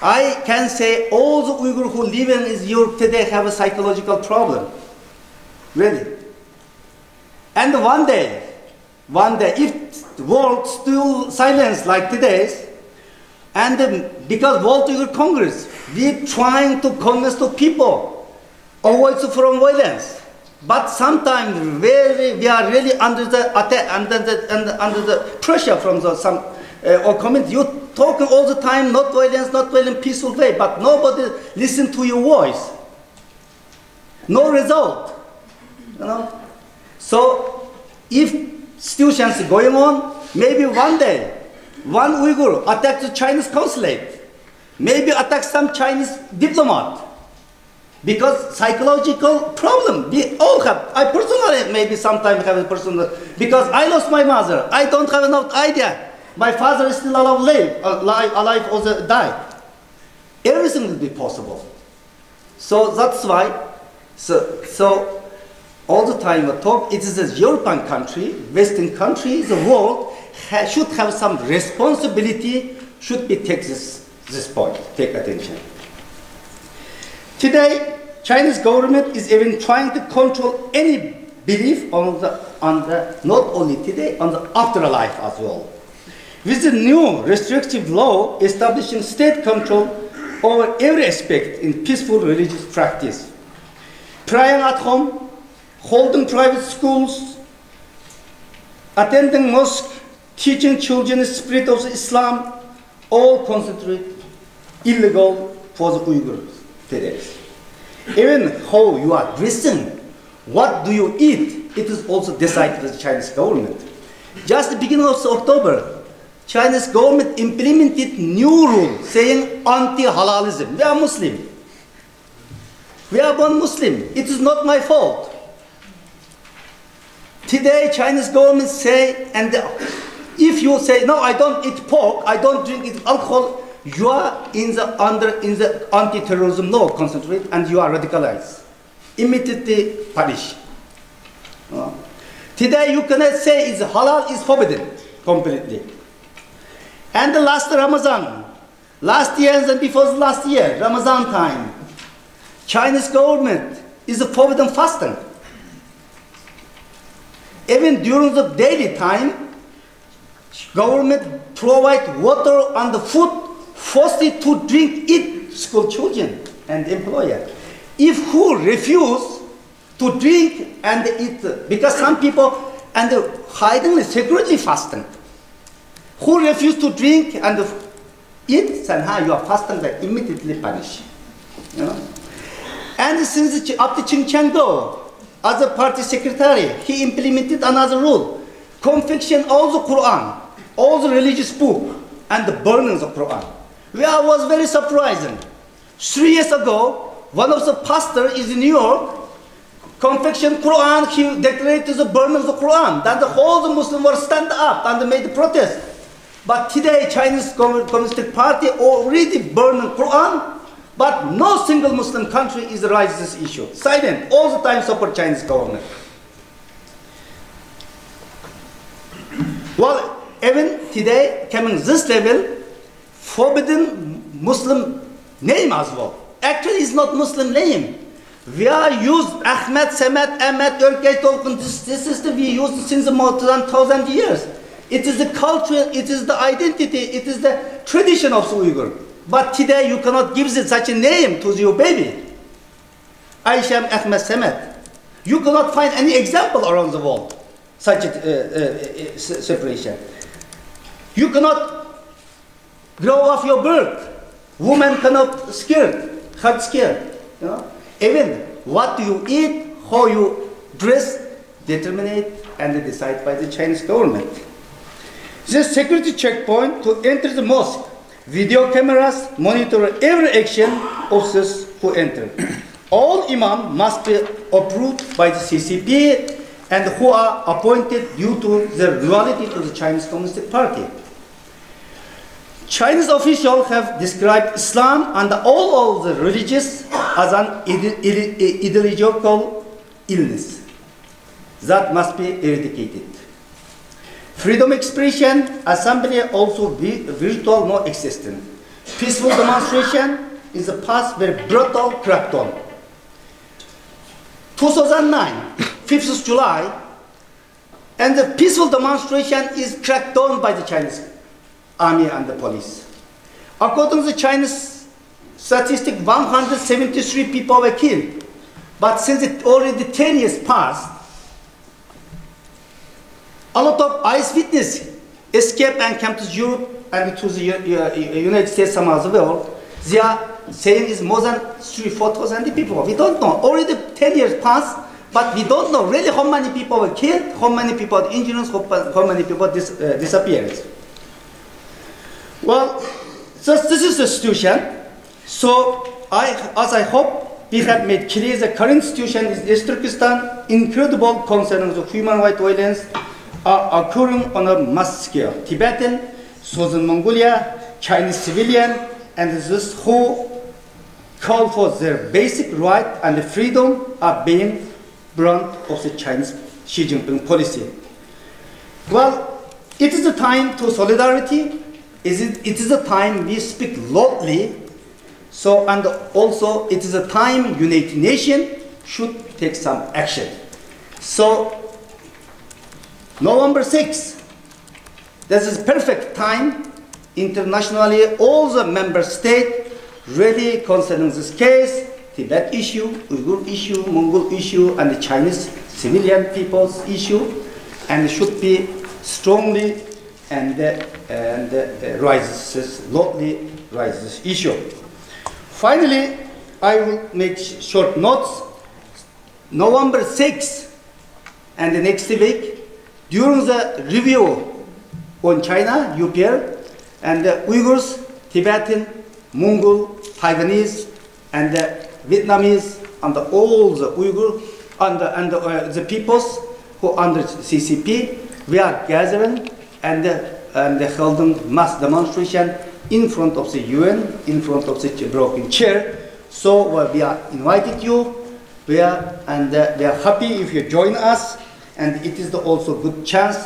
I can say all the Uyghur who live in Europe today have a psychological problem. Really. And one day, if the world still silence like today's, and because World Uyghur Congress, we trying to convince the people avoid from violence. But sometimes we are really under the attack, under the pressure from some or community. You talking all the time, not violent, peaceful way, but nobody listen to your voice. No result, you know. So if situations going on, maybe one day, one Uyghur attacks the Chinese consulate, maybe attacks some Chinese diplomat, because psychological problem we all have. I personally maybe sometimes have a personal, because I lost my mother. I don't have enough idea. My father is still alive or died. Everything will be possible. So that's why. So all the time I talk. It is a European country, Western country, the world should have some responsibility. Should be take this point. Take attention. Today, Chinese government is even trying to control any belief on the not only today, on the afterlife as well. With the new restrictive law establishing state control over every aspect in peaceful religious practice. Praying at home, holding private schools, attending mosque, teaching children the spirit of Islam, all considered illegal for the Uyghurs today. Even how you are dressing, what do you eat, it is also decided by the Chinese government. Just the beginning of October, Chinese government implemented new rule saying anti-halalism. We are Muslim. We are born Muslim. It is not my fault. Today, Chinese government say, and if you say, no, I don't eat pork, I don't drink alcohol, you are in the anti-terrorism law concentrate, and you are radicalized. Immediately punished. Today, you cannot say it's halal is forbidden completely. And the last Ramadan, last year and before last year, Ramadan time, Chinese government is forbidden fasting. Even during the daily time, government provide water and the food, forced it to drink, eat school children and employer. If who refuse to drink and eat, because some people and hiding secretly fasting. Who refuse to drink and eat, you are fasting, that immediately punished. You know? And since after Ching Chang-do, as a party secretary, he implemented another rule: confiscation all the Quran, all the religious book, and the burning of Quran. Where was very surprising. 3 years ago, one of the pastors is in New York, confiscation Quran, he declared the burning of the Quran. Then the whole Muslim world stand up and made protest. But today, Chinese Communist Party already burning Quran, but no single Muslim country is raising this issue. Silent, all the time support Chinese government. Well, even today, coming this level, forbidden Muslim name as well. Actually, it's not Muslim name. We are used Ahmed, Samet, Ahmed, Turkish, this is the we used since more than 1,000 years. It is the culture, it is the identity, it is the tradition of the Uyghur. But today you cannot give such a name to your baby. Aisham Ahmed Samet. You cannot find any example around the world, such a separation. You cannot grow off your birth. Woman cannot hard skirt. You know? Even what you eat, how you dress, determine and decide by the Chinese government. The security checkpoint to enter the mosque. Video cameras monitor every action of those who enter. All imams must be approved by the CCP and who are appointed due to their loyalty to the Chinese Communist Party. Chinese officials have described Islam and all of the religions as an ideological illness that must be eradicated. Freedom expression, assembly also virtual no existent. Peaceful demonstration is a past very brutal crackdown. 2009, 5th of July, and the peaceful demonstration is cracked down by the Chinese army and the police. According to the Chinese statistic, 173 people were killed. But since it already 10 years passed, a lot of eyewitnesses escaped and came to Europe and to the United States somehow as well. They are saying it's more than 3,000-4,000 people. We don't know. Already 10 years passed, but we don't know really how many people were killed, how many people were injured, how many people disappeared. Well, so this is the situation. So, as I hope, we have made clear the current situation in East Turkestan, incredible concerns of human rights violence are occurring on a mass scale. Tibetan, Southern Mongolia, Chinese civilian, and those who call for their basic right and freedom are being brunt of the Chinese Xi Jinping policy. Well, it is a time to solidarity. It is a time we speak loudly. So, and also it is a time United Nations should take some action. So, November 6th, this is perfect time. Internationally, all the member states really concerning this case, Tibet issue, Uyghur issue, Mongol issue, and the Chinese civilian people's issue, and should be strongly and loudly raise this issue. Finally, I will make short notes. November 6th and the next week, during the review on China, UPR, and the Uyghurs, Tibetan, Mongol, Taiwanese, and the Vietnamese, and all the Uyghur, and the peoples who under CCP, we are gathering and holding mass demonstration in front of the UN, in front of the broken chair. So we are invited you, we are happy if you join us, and it is also good chance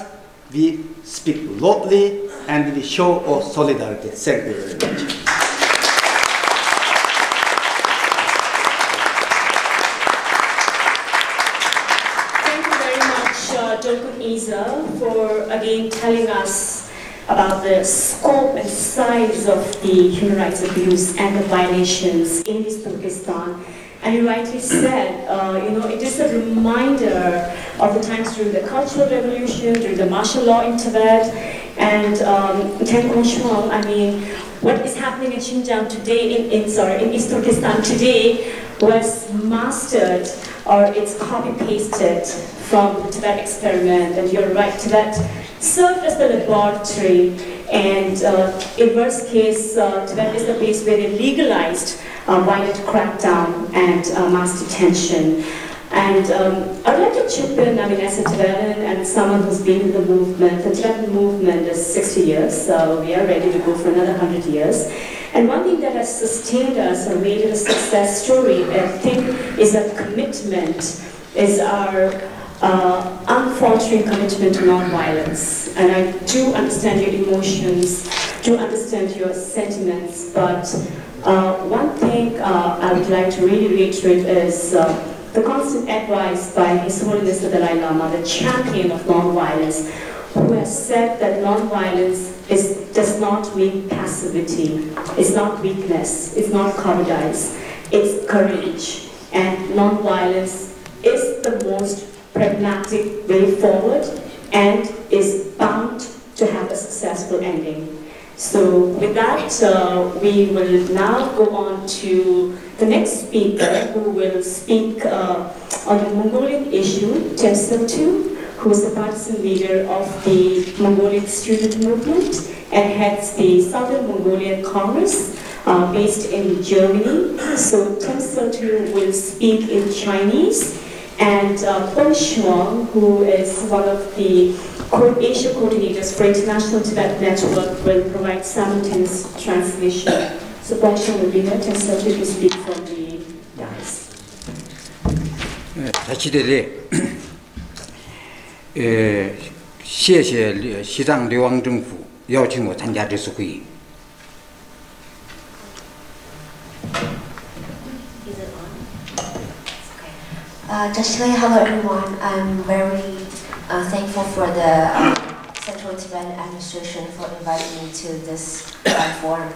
we speak loudly and we show our solidarity. Thank you very much. Thank you very much, Dr. Isa, for again telling us about the scope and size of the human rights abuse and the violations in East Turkestan. And you rightly said, it is a reminder of the times during the Cultural Revolution, during the martial law in Tibet, and I mean, what is happening in Xinjiang today, in East Turkestan today, was mastered or it's copy-pasted from the Tibet experiment. And you're right, Tibet served as the laboratory, and in worst case, Tibet is the place where they legalized violent crackdown and mass detention. And I'd like to chip in, as a Tibetan and someone who's been in the movement, the Tibetan movement is 60 years, so we are ready to go for another 100 years. And one thing that has sustained us or made it a success story, I think, is that commitment, is our unfaltering commitment to non-violence. And I do understand your emotions, do understand your sentiments, but one thing I would like to really reiterate is the constant advice by His Holiness the Dalai Lama, the champion of non-violence, who has said that non-violence does not mean passivity, it's not weakness, it's not cowardice, it's courage. And non-violence is the most pragmatic way forward and is bound to have a successful ending. So with that, we will now go on to the next speaker, who will speak on the Mongolian issue, Temsiltu, who is the partisan leader of the Mongolian student movement and heads the Southern Mongolian Congress based in Germany. So Temsiltu will speak in Chinese, and Paul Shuang, who is one of the Asia coordinators for International Tibet Network, will provide simultaneous translation. So Paul Shuang will be here, Temsiltu to speak from the dais. 谢谢西藏流亡政府邀请我参加这次会议。 Just to say hello everyone, I'm very thankful for the Central Tibetan Administration for inviting me to this forum.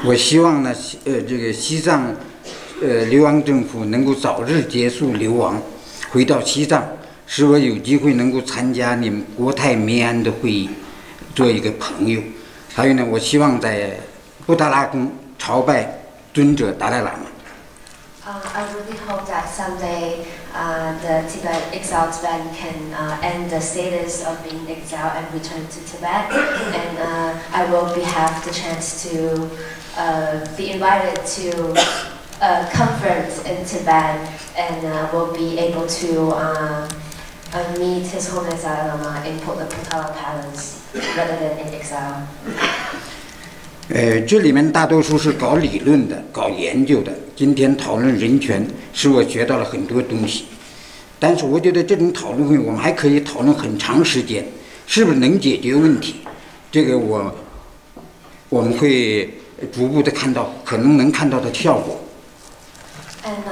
我希望呢，这个西藏流亡政府能够早日结束流亡，回到西藏，使我有机会能够参加你们国泰民安的会议，做一个朋友。还有呢，我希望在布达拉宫朝拜尊者达赖喇嘛。 I really hope that someday the exiled Tibetan can end the status of being exiled and return to Tibet, and I will have the chance to be invited to comfort in Tibet, and will be able to meet His Holiness Dalai Lama in the Potala Palace rather than in exile. 这里面大多数是搞理论的、搞研究的。今天讨论人权，使我学到了很多东西。但是我觉得这种讨论会，我们还可以讨论很长时间，是不是能解决问题？这个我们会逐步的看到，可能能看到的效果。 And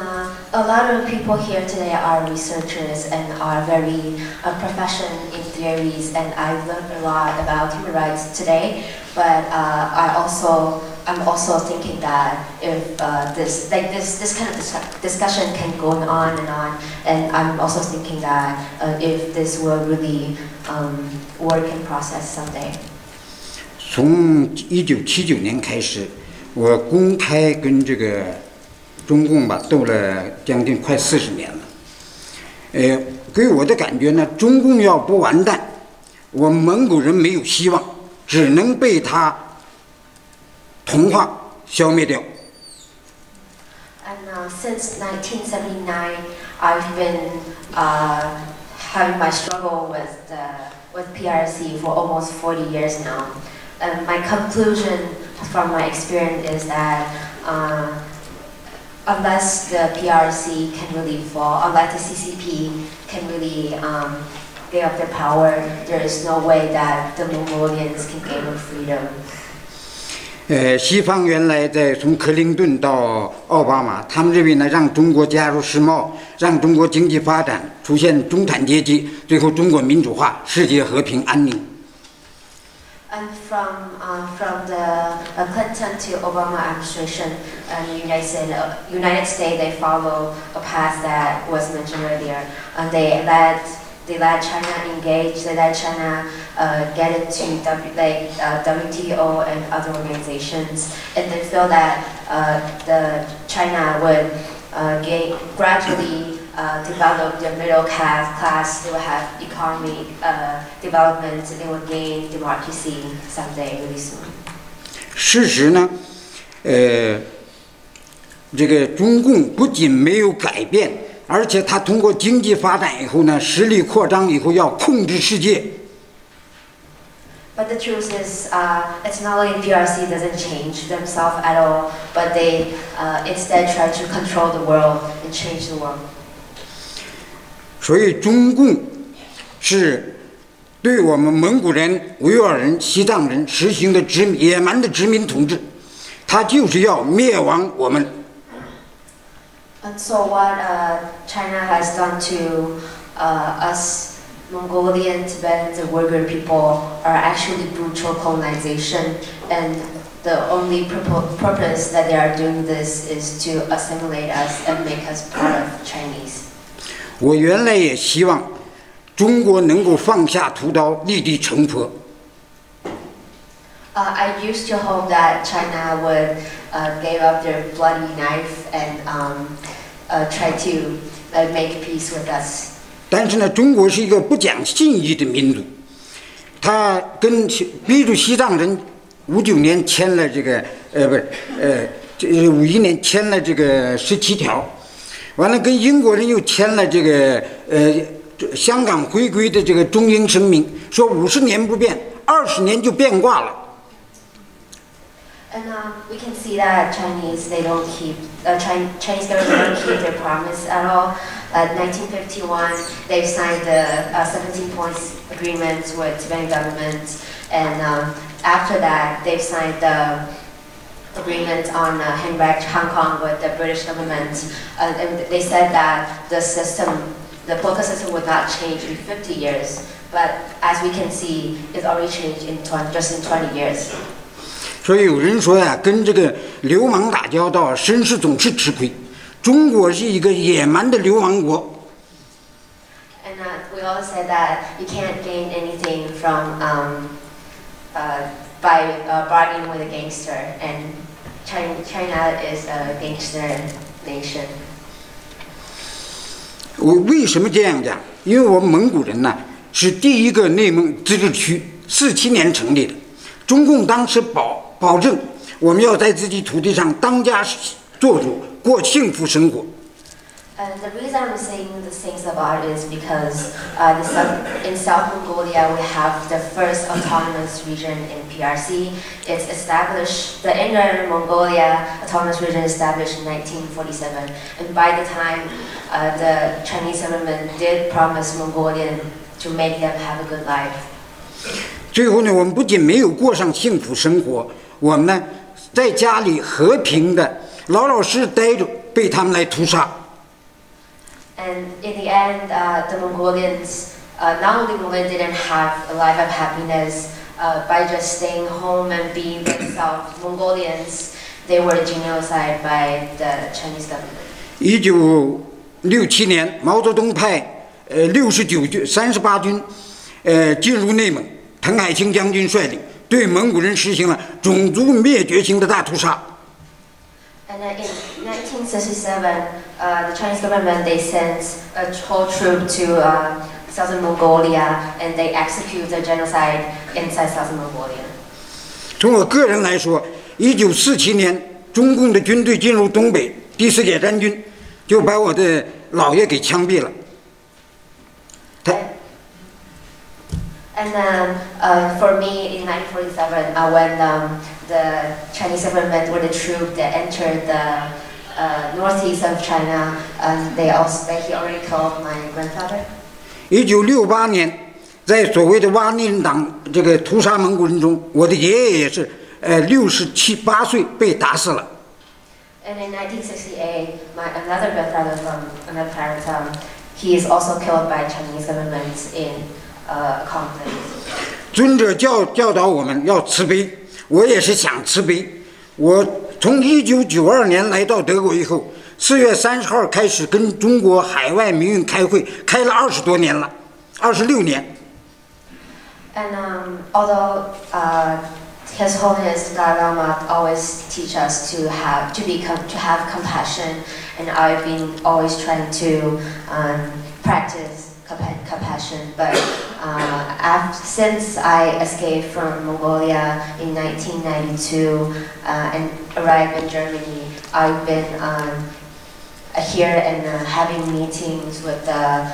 a lot of people here today are researchers and are very proficient in theories, and I've learned a lot about human rights today. But I'm also thinking that if this kind of discussion can go on, and I'm also thinking that if this will really work in process someday. 从1979年开始，我公开跟这个 中共吧斗了将近快40年了，给我的感觉呢，中共要不完蛋，我们蒙古人没有希望，只能被他同化、消灭掉。And since 1979, I've been having my struggle with PRC for almost 40 years now. And my conclusion from my experience is that unless the PRC can really fall, unless the CCP can really give up their power, there is no way that the Mongolians can gain freedom. 西方原来从克林顿到奥巴马，他们认为呢，让中国加入世贸，让中国经济发展，出现中产阶级，最后中国民主化，世界和平安宁。And from the Clinton to Obama administration, the United States, they follow a path that was mentioned earlier. They let China engage. They let China get into WTO and other organizations, and they feel that China would gradually develop the middle class. They will have economic development. They will gain democracy someday, really soon. 事实呢，这个中共不仅没有改变，而且它通过经济发展以后呢，实力扩张以后要控制世界。But the truth is, it's not like PRC doesn't change themselves at all, but they instead try to control the world and change the world. 所以中共是对我们蒙古人、维吾尔人、西藏人实行的野蛮的殖民统治，它就是要灭亡我们。And so what China has done to us Mongolian, Tibetans, and Uyghur people are actually brutal colonization, and the only purpose that they are doing this is to assimilate us and make us part of Chinese. 我原来也希望中国能够放下屠刀，立地成佛。I used to hope that China would give up their bloody knife and try to make peace with us. 但是呢，中国是一个不讲信义的民族，他逼着西藏人59年签了这个51年签了这个17条。完了，跟英国人又签了这个香港回归的这个中英声明，说50年不变，20年就变卦了。And we can see that Chinese government don't keep their promise at all. 1951, they've signed the 17 points agreements with Tibetan government, and after that, they've signed the agreement on hand back to Hong Kong with the British government. And they said that the political system would not change in 50 years, but as we can see, it's already changed just in 20 years. 所以有人说呀，跟这个流氓打交道，绅士总是吃亏。中国是一个野蛮的流氓国。And we all said that you can't gain anything from by bargaining with a gangster, and China is a gangster nation. 我为什么这样讲？因为我们蒙古人呢是第一个内蒙自治区，47年成立的。中共当时保证我们要在自己土地上当家做主，过幸福生活。The reason I'm saying these things about it is because in South Mongolia we have the first autonomous region in PRC. It's established, the Inner Mongolia autonomous region established in 1947. And by the time the Chinese government did promise Mongolian to make them have a good life. 最后呢，我们不仅没有过上幸福生活，我们呢在家里和平的老老实实待着，被他们来屠杀。And in the end, the Mongolians, not only Mongolians didn't have a life of happiness by just staying home and being themselves. Mongolians, they were genocide by the Chinese government. 1967年，毛泽东派69军、38军进入内蒙，滕海清将军率领，对蒙古人实行了种族灭绝性的大屠杀。And in 1967, the Chinese government, they sent a whole troop to southern Mongolia, and they execute the genocide inside southern Mongolia. 从我个人来说，1947年中共的军队进入东北，第4野战军就把我的姥爷给枪毙了。And for me, in 1947, when the Chinese government or the troop that entered the northeast of China, he already killed my grandfather. 1968年，在所谓的挖内人党这个屠杀蒙古人中，我的爷爷也是67、8岁被打死了。And in 1968, another grandfather from another parent, he is also killed by Chinese government in conflict. 尊者教导我们要慈悲，我也是想慈悲。我从1992年来到德国以后，4月30号开始跟中国海外民运开会，开了20多年了，26年。And although His Holiness Dalai Lama always teach us to have compassion, and I've been always trying to practice compassion. But since I escaped from Mongolia in 1992 and arrived in Germany, I've been here and having meetings with the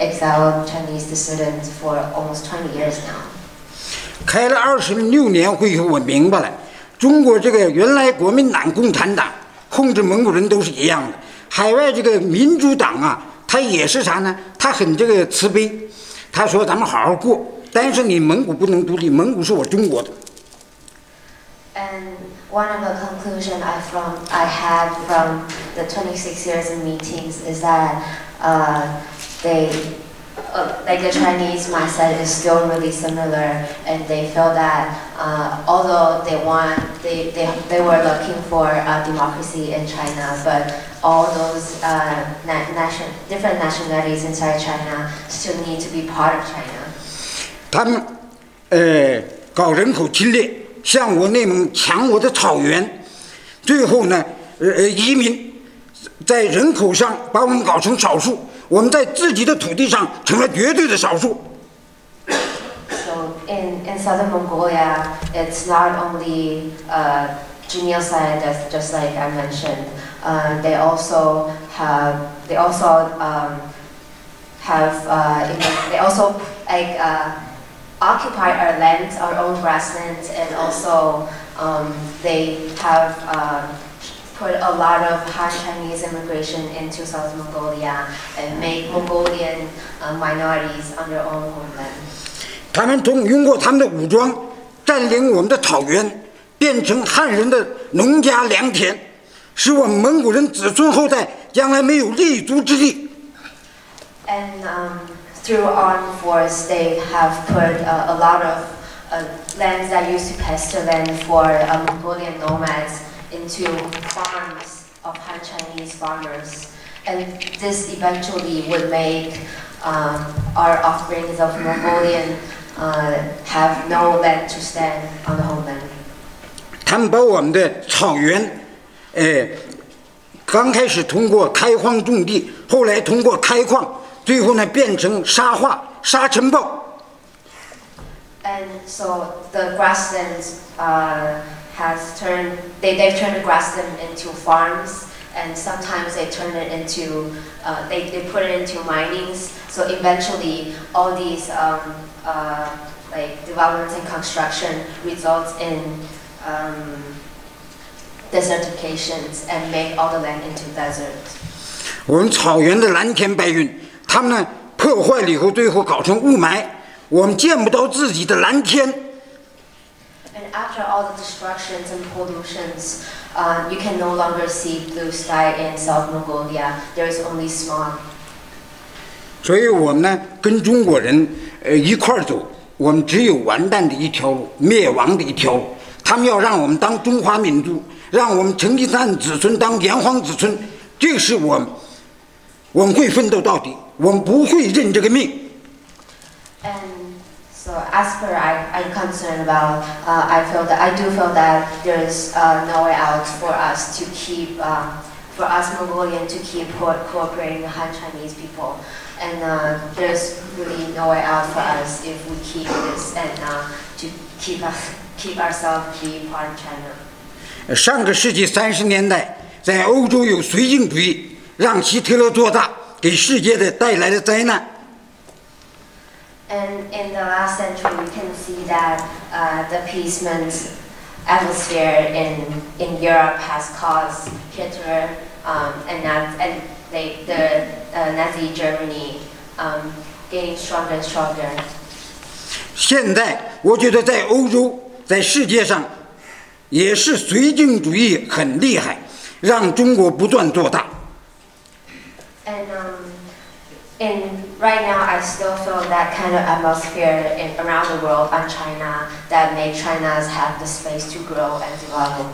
exiled Chinese dissidents for almost 20 years now. 开了26年会以后，我明白了，中国这个原来国民党、共产党控制蒙古人都是一样的，海外这个民主党啊，他也是啥呢？他很这个慈悲，他说咱们好好过，但是你蒙古不能独立，蒙古是我中国的。And one of the conclusions I had from the 26 years of meetings is that like the Chinese mindset is still really similar, and they feel that although they were looking for democracy in China, but all those different nationalities inside China still need to be part of China. 他们搞人口侵略，向我内蒙抢我的草原，最后呢移民，在人口上把我们搞成少数。我们在自己的土地上成了绝对的少数。So in southern Mongolia, it's not only genocide, just like I mentioned. They also occupy our lands, our own grasslands, and also they have put a lot of Han Chinese immigration into South Mongolia and make Mongolian minorities on their own homeland. 他们通过他们的武装占领我们的草原，变成汉人的农家良田，使我们蒙古人子孙后代将来没有立足之地。And through armed force, they have put a lot of lands that used to pasture land for Mongolian nomads into farms of Han Chinese farmers, and this eventually would make our offerings of Mongolian have no land to stand on the homeland. 他们把我们的草原，刚开始通过开荒种地，后来通过开矿，最后呢变成沙化、沙尘暴。And so the grasslands they've turned the grassland into farms, and sometimes they turn it into they put it into minings. So eventually, all these like development and construction results in desertifications and make all the land into deserts. 我们草原的蓝天白云，他们呢破坏了以后，最后搞成雾霾，我们见不到自己的蓝天。And after all the destructions and pollutions, you can no longer see blue sky in South Mongolia. There is only smog. 所以我们呢跟中国人一块儿走，我们只有完蛋的一条路，灭亡的一条路。他们要让我们当中华民族，让我们成吉思汗子孙当炎黄子孙，这是我们会奋斗到底，我们不会认这个命。And so as per I'm concerned about, I do feel that there's no way out for us to keep, for us Mongolian to keep cooperating with Han Chinese people. And there's really no way out for us if we keep this and to keep ourselves be part of China. 上个世纪30年代，在欧洲有绥靖主义，让希特勒做大，给世界的带来了灾难。And in the last century, we can see that the appeasement atmosphere in Europe has caused Hitler and the Nazi Germany getting stronger and stronger. 现在我觉得在欧洲，在世界上，也是绥靖主义很厉害，让中国不断做大。And right now, I still feel that kind of atmosphere around the world on China that make China have the space to grow and develop.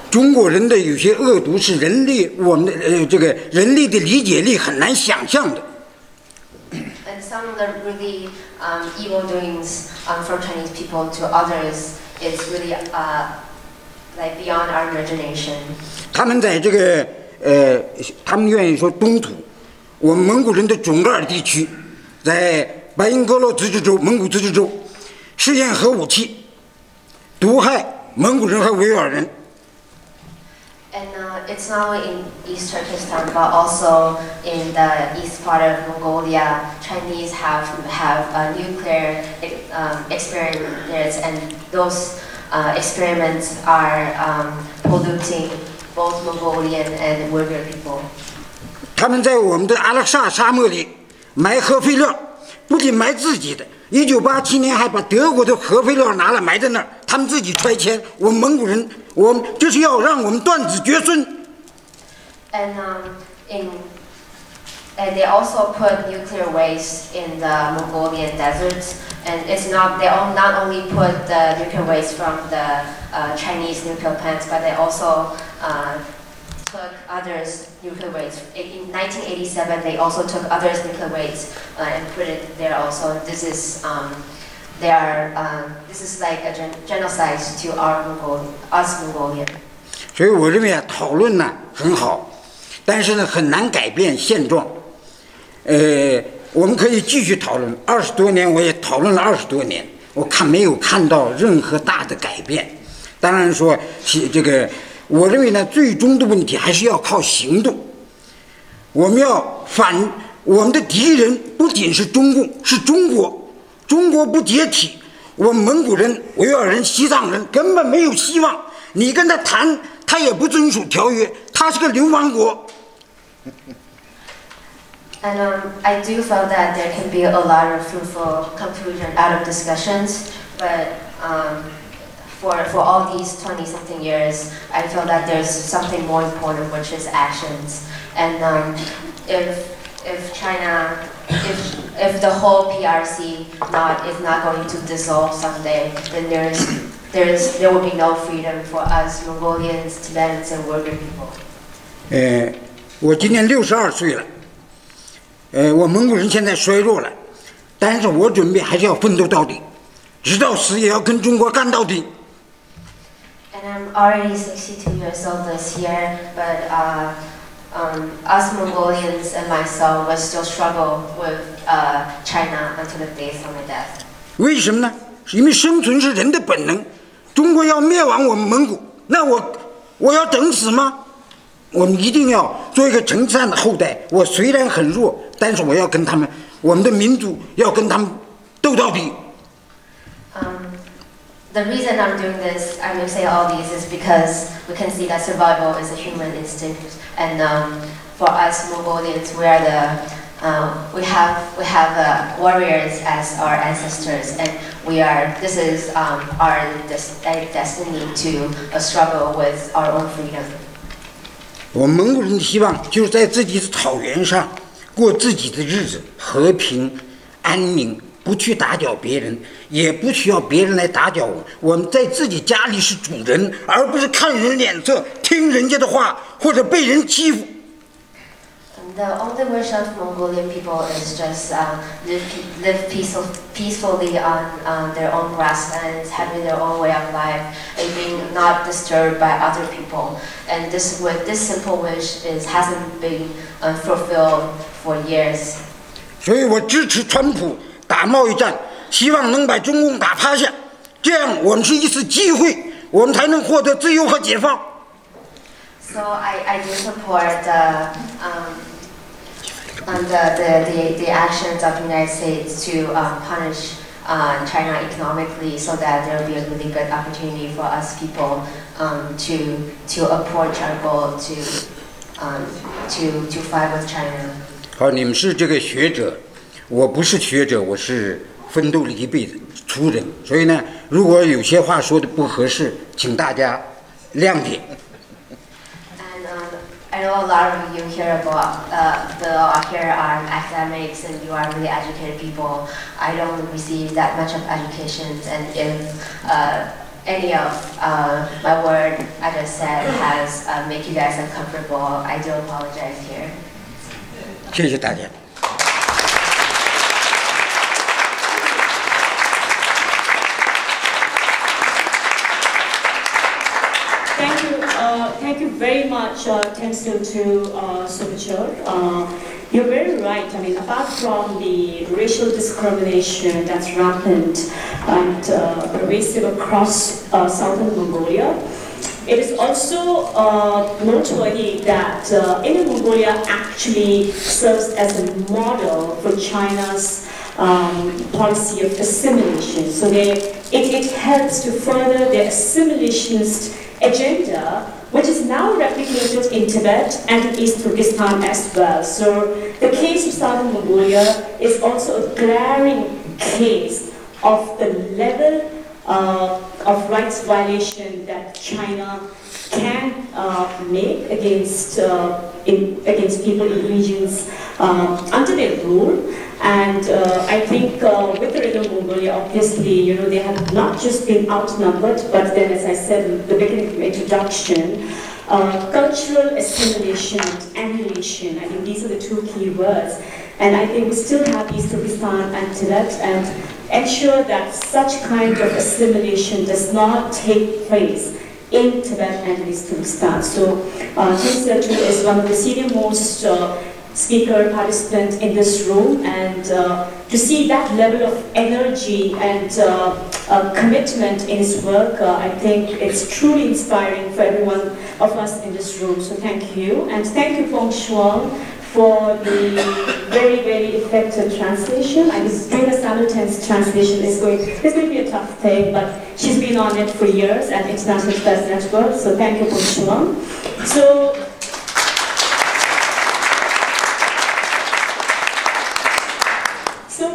中国人的有些恶毒是人类我们的这个人类的理解力很难想象的。And some of the really evil doings from Chinese people to others is really like beyond our imagination. 他们在这个他们愿意说东土，我们蒙古人的准噶尔地区，在白音哥罗自治州、蒙古自治州，试验核武器，毒害蒙古人和维吾尔人。And it's not only in East Turkestan, but also in the east part of Mongolia. Chinese have nuclear experiments, and those experiments are polluting both Mongolian and Uyghur people. 他们在我们的阿拉萨沙漠里埋核废料，不仅埋自己的，1987年还把德国的核废料拿来埋在那儿，他们自己揣谦。我们蒙古人，我们这是要让我们断子绝孙。And and they also put nuclear waste in the Mongolian deserts. And it's not they not only put the nuclear waste from the Chinese nuclear plants, but they also took others' nuclear waste. In 1987, they also took others' nuclear waste and put it there also. This is this is like a genocide to us Mongolian. 所以我认为讨论呢很好，但是呢很难改变现状。我们可以继续讨论，20多年我也讨论了20多年，我没有看到任何大的改变。当然说这个。我认为呢，最终的问题还是要靠行动。我们要我们的敌人不仅是中共，是中国。中国不解体，我们蒙古人、维吾尔人、西藏人根本没有希望。你跟他谈，他也不遵守条约，他是个流氓国。And I do feel that there can be a lot of fruitful conclusion out of discussions, but for all these 20-something years, I feel that there's something more important, which is actions. And if China, if the whole PRC is not going to dissolve someday, then there will be no freedom for us Mongolians, Tibetans, and Uyghur people. 我今年62岁了，我蒙古人现在衰弱了，但是我准备还是要奋斗到底，直到死也要跟中国干到底。And I'm already 62 years old this year, but us Mongolians and myself will still struggle with China until the day of my death. 为什么呢？是因为生存是人的本能。中国要灭亡我们蒙古，那我要等死吗？我们一定要做一个成善的后代。我虽然很弱，但是我要跟他们，我们的民族要跟他们斗到底。The reason I'm doing this, I will say all these, is because we can see that survival is a human instinct, and for us Mongolians, we have warriors as our ancestors, and this is our destiny to struggle with our own freedom. 我们蒙古人的希望就是在自己的草原上过自己的日子，和平、安宁。不去打搅别人，也不需要别人来打搅我。我们在自己家里是主人，而不是看人脸色、听人家的话，或者被人欺负。The only wish of Mongolian people is just live peacefully on their own grasslands, having their own way of life, and being not disturbed by other people. And this simple wish hasn't been fulfilled for years. 所以我支持川普打贸易战，希望能把中共打趴下，这样我们是一次机会，我们才能获得自由和解放。So I do support the actions of the United States to punish China economically, so that there will be a really good opportunity for us people to approach our goal to fight with China. 好，你们是这个学者。我不是学者，我是奋斗了一辈子粗人，所以呢，如果有些话说的不合适，请大家谅解。And I know a lot of you here are academics and you are really educated people. I don't receive that much of education, and if any of my word I just said has make you guys uncomfortable, I do apologize here. 谢谢大家。Thank you very much, Tensil to Subichur. You're very right. I mean, apart from the racial discrimination that's rampant and pervasive across southern Mongolia, it is also noteworthy that Inner Mongolia actually serves as a model for China's policy of assimilation. So it helps to further their assimilationist agenda, which is now replicated in Tibet and in East Turkestan as well. So the case of Southern Mongolia is also a glaring case of the level of rights violation that China can make against people in regions under their rule. And I think with the Inner Mongolia, obviously, they have not just been outnumbered, but then, as I said in the beginning of the introduction, cultural assimilation and annihilation. I think these are the two key words. And I think we still have East Turkestan and Tibet, and ensure that such kind of assimilation does not take place in Tibet and East Turkestan. So Tensil is one of the senior-most speaker, participant in this room, and to see that level of energy and commitment in his work, I think it's truly inspiring for every one of us in this room. So thank you, and thank you, Feng Shuang, for the very, very effective translation. I guess doing a simultaneous translation is going to be a tough thing, but she's been on it for years at International Press Network, so thank you, Feng Shuang. So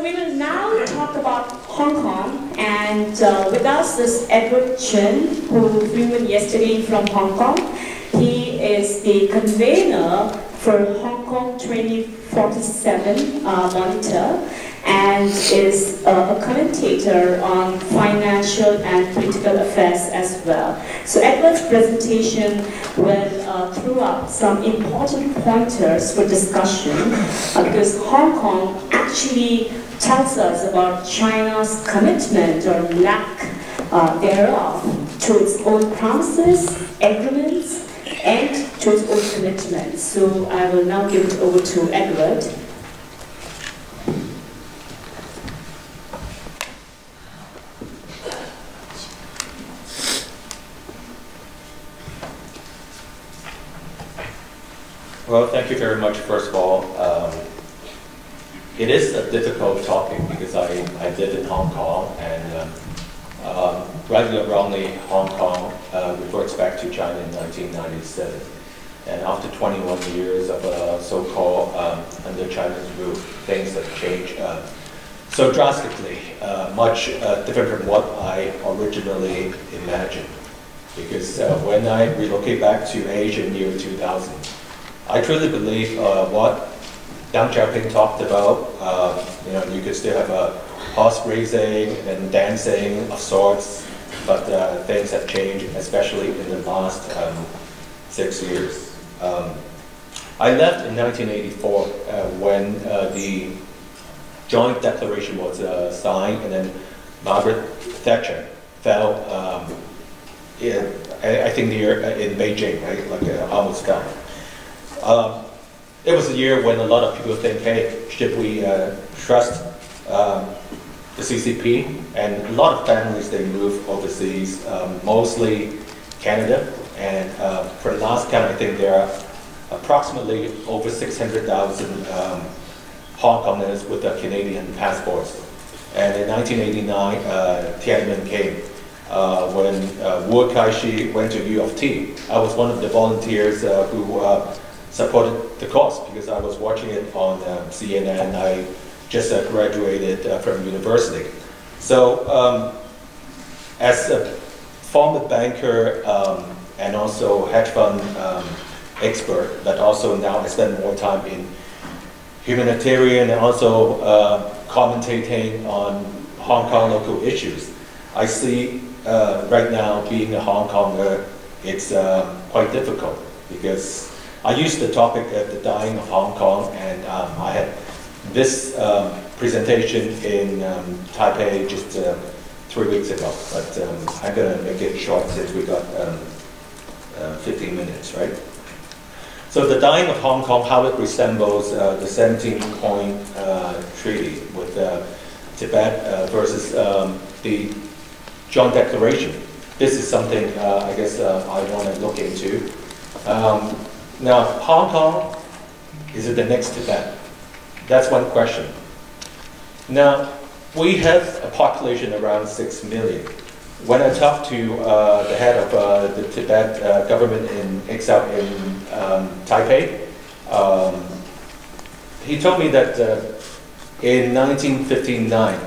we will now talk about Hong Kong, and with us is Edward Chen, who flew in yesterday from Hong Kong. He is the convener for Hong Kong 2047 Monitor, and is a commentator on financial and political affairs as well. So Edward's presentation will throw up some important pointers for discussion, because Hong Kong actually tells us about China's commitment or lack thereof to its own promises, agreements, and to its own commitments. So I will now give it over to Edward. Well, thank you very much, first of all. It is a difficult topic because I lived in Hong Kong, and rightly or wrongly, Hong Kong refers back to China in 1997. And after 21 years of so-called under China's rule, things have changed so drastically, much different from what I originally imagined. Because when I relocate back to Asia in the year 2000, I truly believe what Deng Xiaoping talked about. You could still have a horse racing and dancing of sorts, but things have changed, especially in the last 6 years. I left in 1984 when the joint declaration was signed, and then Margaret Thatcher fell. I think near in Beijing, right? Like almost fell. It was a year when a lot of people think, hey, should we trust the CCP? And a lot of families, they move overseas, mostly Canada. And for the last count, I think there are approximately over 600,000 Hong Kongers with Canadian passports. And in 1989, Tiananmen came. When Wu Kai-shi went to U of T, I was one of the volunteers who supported the cause because I was watching it on CNN. I just graduated from university. So as a former banker and also hedge fund expert, but also now I spend more time in humanitarian and also commentating on Hong Kong local issues. I see right now being a Hong Konger, it's quite difficult because I used the topic of the dying of Hong Kong, and I had this presentation in Taipei just 3 weeks ago, but I'm going to make it short since we got 15 minutes, right? So the dying of Hong Kong, how it resembles the 17-point treaty with Tibet versus the Joint Declaration. This is something I guess I want to look into. Now, Hong Kong, is it the next Tibet? That's one question. Now, we have a population around 6 million. When I talked to the head of the Tibet government in exile in Taipei, he told me that in 1959,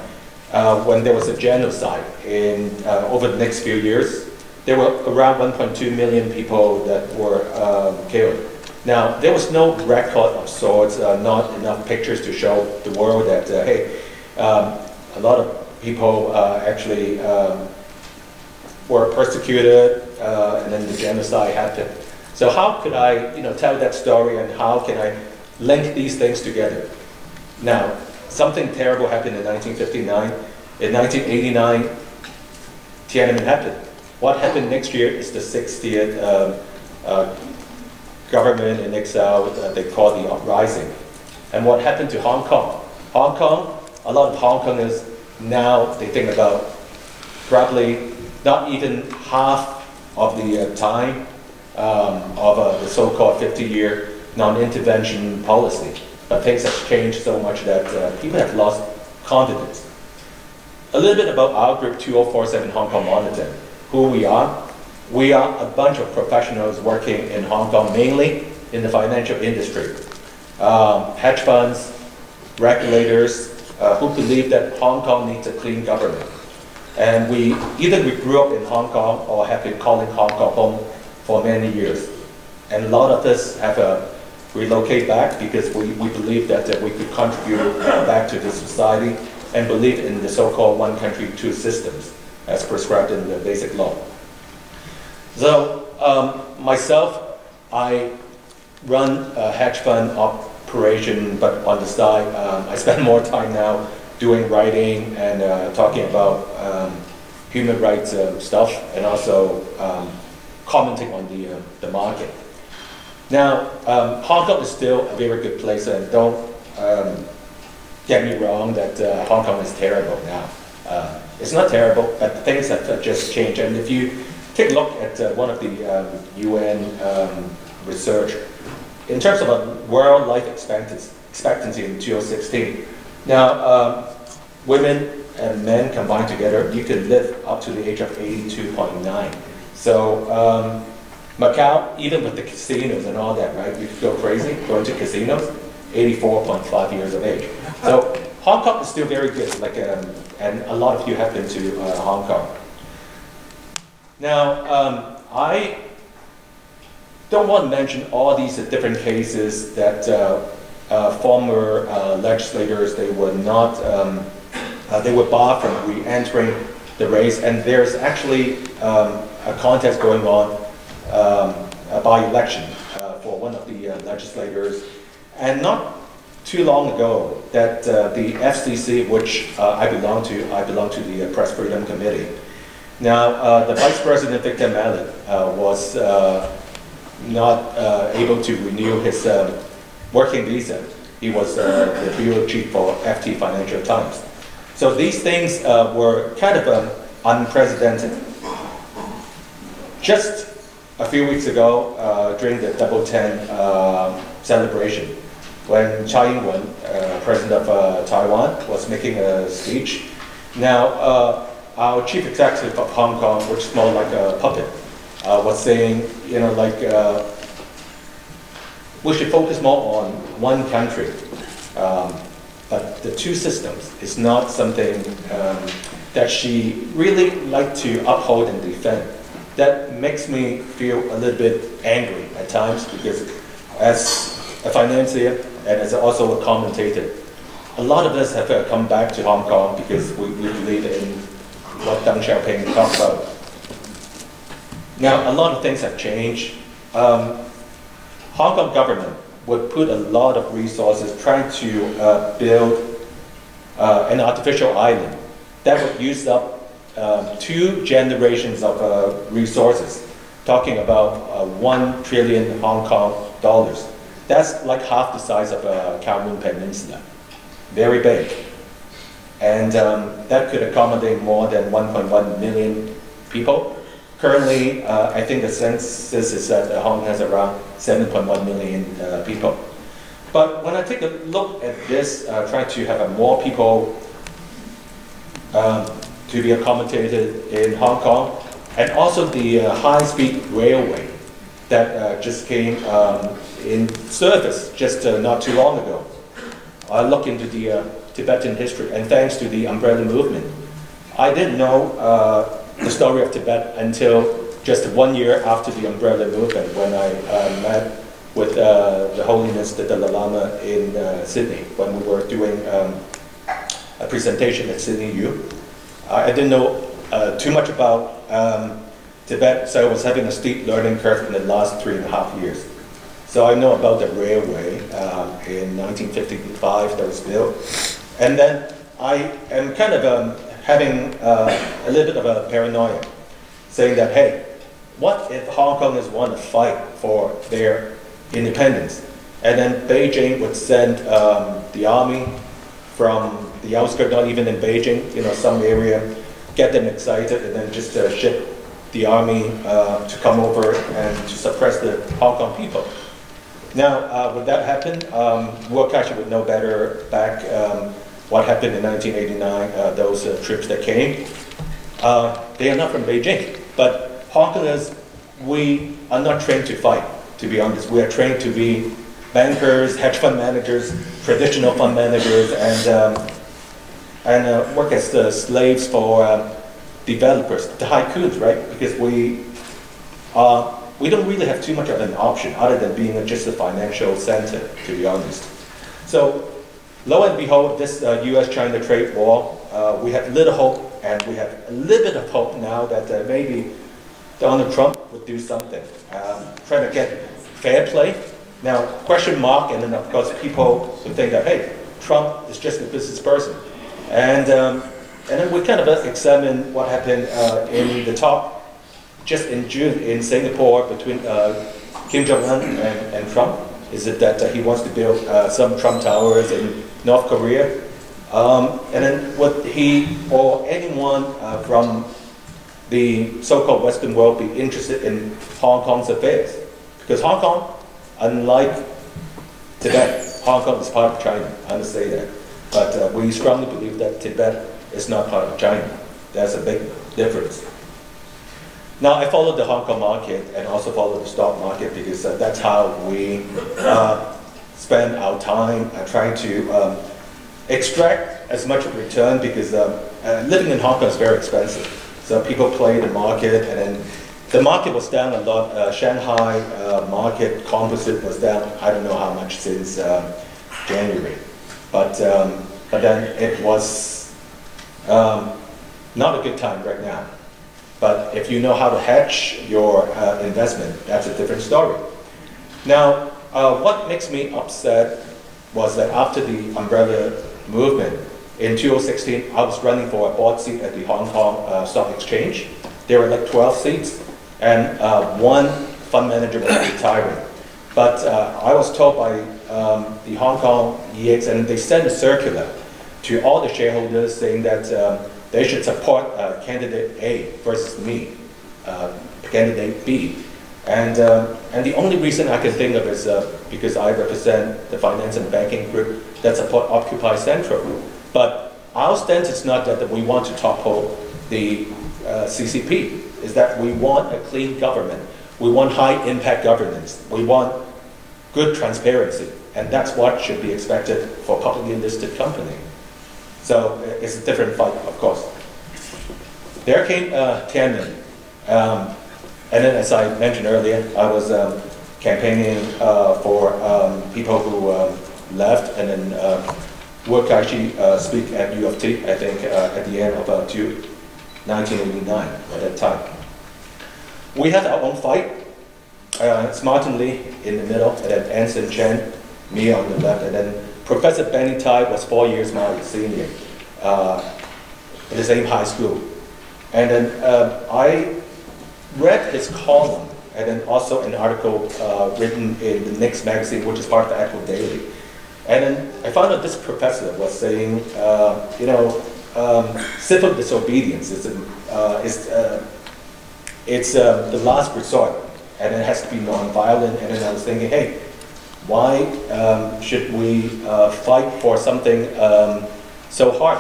when there was a genocide in over the next few years, there were around 1.2 million people that were killed. Now, there was no record of sorts, not enough pictures to show the world that, hey, a lot of people actually were persecuted, and then the genocide happened. So how could I, tell that story, and how can I link these things together? Now, something terrible happened in 1959. In 1989, Tiananmen happened. What happened next year is the 60th government in exile, they call the uprising. And what happened to Hong Kong? Hong Kong, a lot of Hong Kongers now, they think about probably not even half of the time of the so-called 50-year non-intervention policy. But things have changed so much that people have lost confidence. A little bit about our group 2047 Hong Kong Monitor, who we are. We are a bunch of professionals working in Hong Kong, mainly in the financial industry. Hedge funds, regulators, who believe that Hong Kong needs a clean government. And either we grew up in Hong Kong or have been calling Hong Kong home for many years. And a lot of us have relocate back because we believe that we could contribute back to the society and believe in the so-called one country, two systems as prescribed in the basic law. So myself, I run a hedge fund operation, but on the side, I spend more time now doing writing and talking about human rights stuff, and also commenting on the market. Now, Hong Kong is still a very good place, and don't get me wrong that Hong Kong is terrible now. It's not terrible, but things have just changed. And if you take a look at one of the UN research, in terms of world life expectancy in 2016, now women and men combined together, you can live up to the age of 82.9. So Macau, even with the casinos and all that, right, you could go crazy going to casinos, 84.5 years of age. So Hong Kong is still very good, like, and a lot of you have been to Hong Kong. Now, I don't want to mention all these different cases that former legislators, they were not, they were barred from re-entering the race, and there's actually a contest going on, a by-election for one of the legislators. And not too long ago, that the FCC, which I belong to the Press Freedom Committee. Now, the Vice President Victor Mallet was not able to renew his working visa. He was the bureau chief for FT Financial Times. So these things were kind of unprecedented. Just a few weeks ago, during the Double 10 celebration, when Tsai Ing-wen, president of Taiwan, was making a speech. Now, our chief executive of Hong Kong, which is more like a puppet, was saying, we should focus more on one country. But the two systems is not something that she really liked to uphold and defend. That makes me feel a little bit angry at at times because as a financier and as also a commentator, a lot of us have come back to Hong Kong because we believe in what Deng Xiaoping talked about. Now, a lot of things have changed. Hong Kong government would put a lot of resources trying to build an artificial island that would use up 2 generations of resources, talking about 1 trillion Hong Kong dollars. That's like half the size of Kowloon Peninsula. Very big. And that could accommodate more than 1.1 million people. Currently, I think the census is that Hong Kong has around 7.1 million people. But when I take a look at this, trying to have more people to be accommodated in Hong Kong, and also the high-speed railway that just came in service just not too long ago. I look into the Tibetan history, and thanks to the umbrella movement, I didn't know the story of Tibet until just 1 year after the umbrella movement, when I met with the Holiness the Dalai Lama in Sydney, when we were doing a presentation at Sydney U. I didn't know too much about Tibet, so I was having a steep learning curve in the last 3.5 years. So I know about the railway in 1955 that was built. And then I am kind of having a little bit of a paranoia, saying that, hey, what if Hong Kongers want to fight for their independence? And then Beijing would send the army from the outskirts, not even in Beijing, some area, get them excited, and then just ship the army to come over and to suppress the Hong Kong people. Now, would that happen? World Culture would know better back what happened in 1989, those troops that came. They are not from Beijing, but Hong Kongers, we are not trained to fight, to be honest. We are trained to be bankers, hedge fund managers, traditional fund managers, and work as the slaves for developers, the tycoons, right? Because we don't really have too much of an option other than being just a financial center, to be honest. So, lo and behold, this US-China trade war, we have little hope, and we have a little bit of hope now that maybe Donald Trump would do something, trying to get fair play. Now, question mark, and then of course people would think that, hey, Trump is just a business person. And then we kind of examine what happened in the talk just in June in Singapore between Kim Jong-un and Trump. Is it that he wants to build some Trump towers in North Korea? And then would he or anyone from the so-called Western world be interested in Hong Kong's affairs? Because Hong Kong, unlike Tibet, Hong Kong is part of China, I must say that. But we strongly believe that Tibet is not part of China. That's a big difference. Now, I follow the Hong Kong market and also follow the stock market because that's how we spend our time trying to extract as much return, because living in Hong Kong is very expensive. So people play the market, and then the market was down a lot. Shanghai market composite was down, I don't know how much since January. But then it was not a good time right now. But if you know how to hedge your investment, that's a different story. Now, what makes me upset was that after the umbrella movement in 2016, I was running for a board seat at the Hong Kong Stock Exchange. There were like 12 seats, and one fund manager was retiring. But I was told by the Hong Kong EX, and they sent a circular to all the shareholders saying that they should support candidate A versus me, candidate B. And the only reason I can think of is because I represent the finance and banking group that support Occupy Central. But our stance is not that we want to topple the CCP, is that we want a clean government. We want high impact governance. We want good transparency. And that's what should be expected for a publicly listed company. So it's a different fight, of course. There came Tiananmen. And then, as I mentioned earlier, I was campaigning for people who left, and then worked actually speak at U of T, I think, at the end of 1989 at that time. We had our own fight. It's Martin Lee in the middle, and then Anson Chen, me on the left, and then Professor Benny Tai was 4 years my senior in the same high school. And then I read his column, and then also an article written in the Next magazine, which is part of the Apple Daily. And then I found that this professor was saying, civil disobedience is the last resort, and it has to be non-violent. And then I was thinking, hey, why should we fight for something so hard?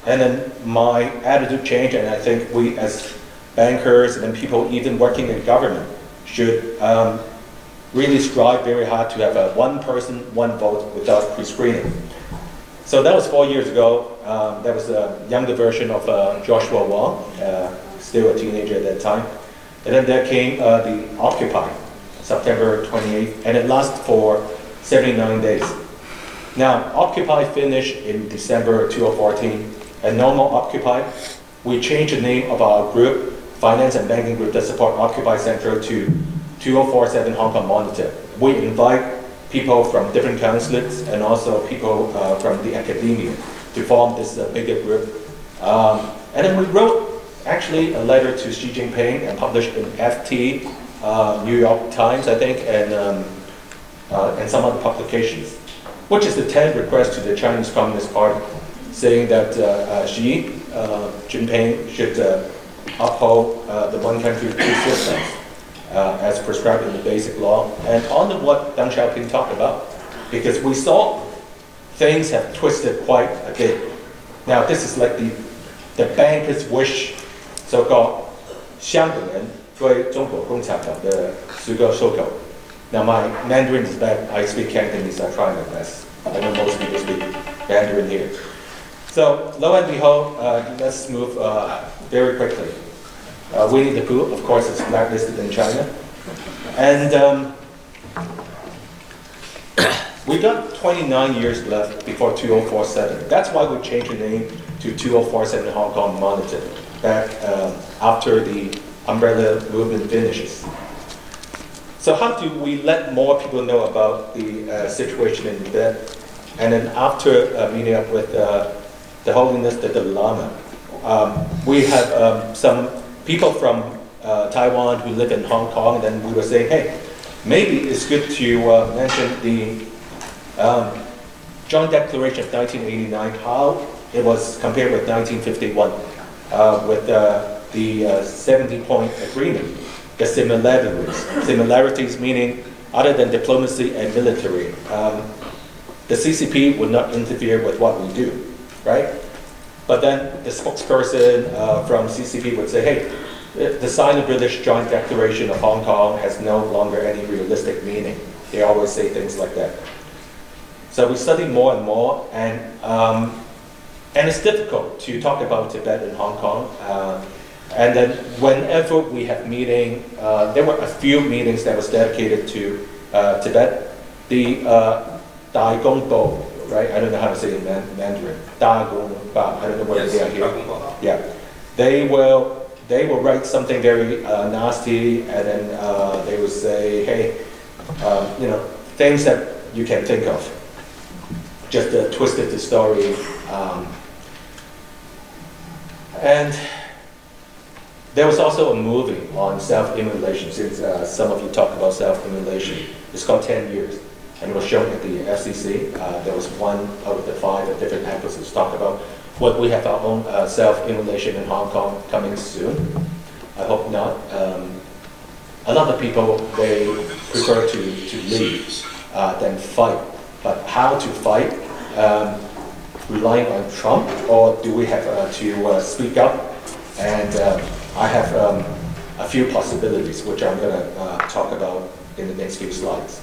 And then my attitude changed, and I think we as bankers and then people even working in government should really strive very hard to have a one person, one vote without pre-screening. So that was 4 years ago. That was a younger version of Joshua Wong, still a teenager at that time. And then there came the Occupy, September 28th, and it lasted for 79 days. Now, Occupy finished in December 2014, and no more Occupy. We changed the name of our group, Finance and Banking Group that support Occupy Central, to 2047 Hong Kong Monitor. We invite people from different consulates and also people from the academia to form this bigger group. And then we wrote actually a letter to Xi Jinping and published in FT, New York Times, I think, and some other publications, which is the 10th request to the Chinese Communist Party, saying that Xi Jinping should uphold the one country, two systems as prescribed in the Basic Law, and on to what Deng Xiaoping talked about, because we saw things have twisted quite a bit. Now this is like the banker's wish, so-called 香港人对中国共产党的十个诉求. Now my Mandarin is bad. I speak Cantonese. I try my best. I know most people speak Mandarin here. So lo and behold, let's move very quickly. Winnie the Pooh, of course, is blacklisted in China. And we got 29 years left before 2047. That's why we changed the name to 2047 Hong Kong Monitor, back after the umbrella movement finishes. So how do we let more people know about the situation in Tibet? And then after meeting up with the Holiness the Dalai Lama, we have some people from Taiwan who live in Hong Kong, and then we were saying, hey, maybe it's good to mention the Joint Declaration of 1989, how it was compared with 1951, with the 70-point agreement, the similarities meaning other than diplomacy and military, the CCP would not interfere with what we do, right? But then the spokesperson from CCP would say, hey, the Sino-British Joint Declaration of Hong Kong has no longer any realistic meaning. They always say things like that. So we study more and more, and it's difficult to talk about Tibet in Hong Kong. And then whenever we have meeting, there were a few meetings that was dedicated to Tibet. The Dai Gong Bo, right? I don't know how to say it in Mandarin. Dai Gong Ba. I don't know where they are here. Yeah, they will write something very nasty, and then they will say, hey, things that you can think of. Just twisted the story. And there was also a movie on self-immolation, since some of you talk about self-immolation. It's called 10 Years, and it was shown at the FCC. There was one out of the 5 different episodes talk about what we have our own self-immolation in Hong Kong coming soon. I hope not. A lot of people, they prefer to leave than fight. But how to fight? Relying on Trump, or do we have to speak up? And I have a few possibilities, which I'm going to talk about in the next few slides.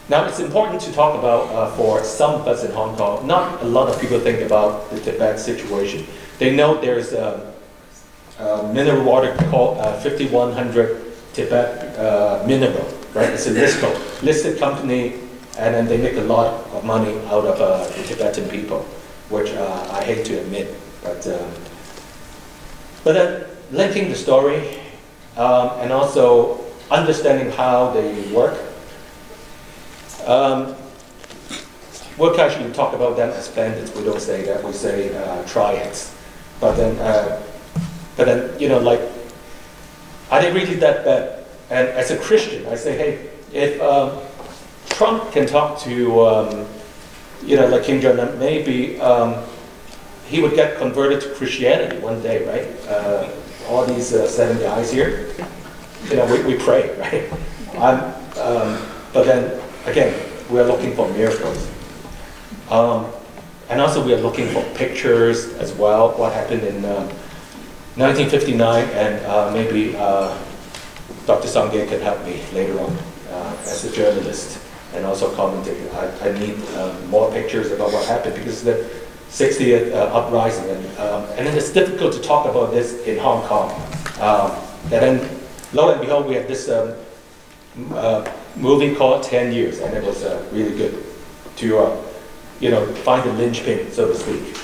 Now, it's important to talk about, for some of us in Hong Kong, not a lot of people think about the Tibet situation. They know there's mineral water called 5100 Tibet mineral right? It's a listed company, and then they make a lot of money out of the Tibetan people, which I hate to admit. But then linking the story and also understanding how they work. We'll casually talk about them as bandits. We don't say that. We say triads. But then, you know, like, are they really that bad? And as a Christian, I say, hey, if Trump can talk to, you know, like Kim Jong-un, maybe he would get converted to Christianity one day, right? All these 7 guys here, you know, we pray, right? But then, again, we're looking for miracles. And also we are looking for pictures as well, what happened in 1959, and maybe Dr. Sangye can help me later on as a journalist and also commentator. I need more pictures about what happened, because the 60th uprising, and then it's difficult to talk about this in Hong Kong. And then, lo and behold, we had this movie called 10 Years, and it was really good to you know, find the linchpin, so to speak.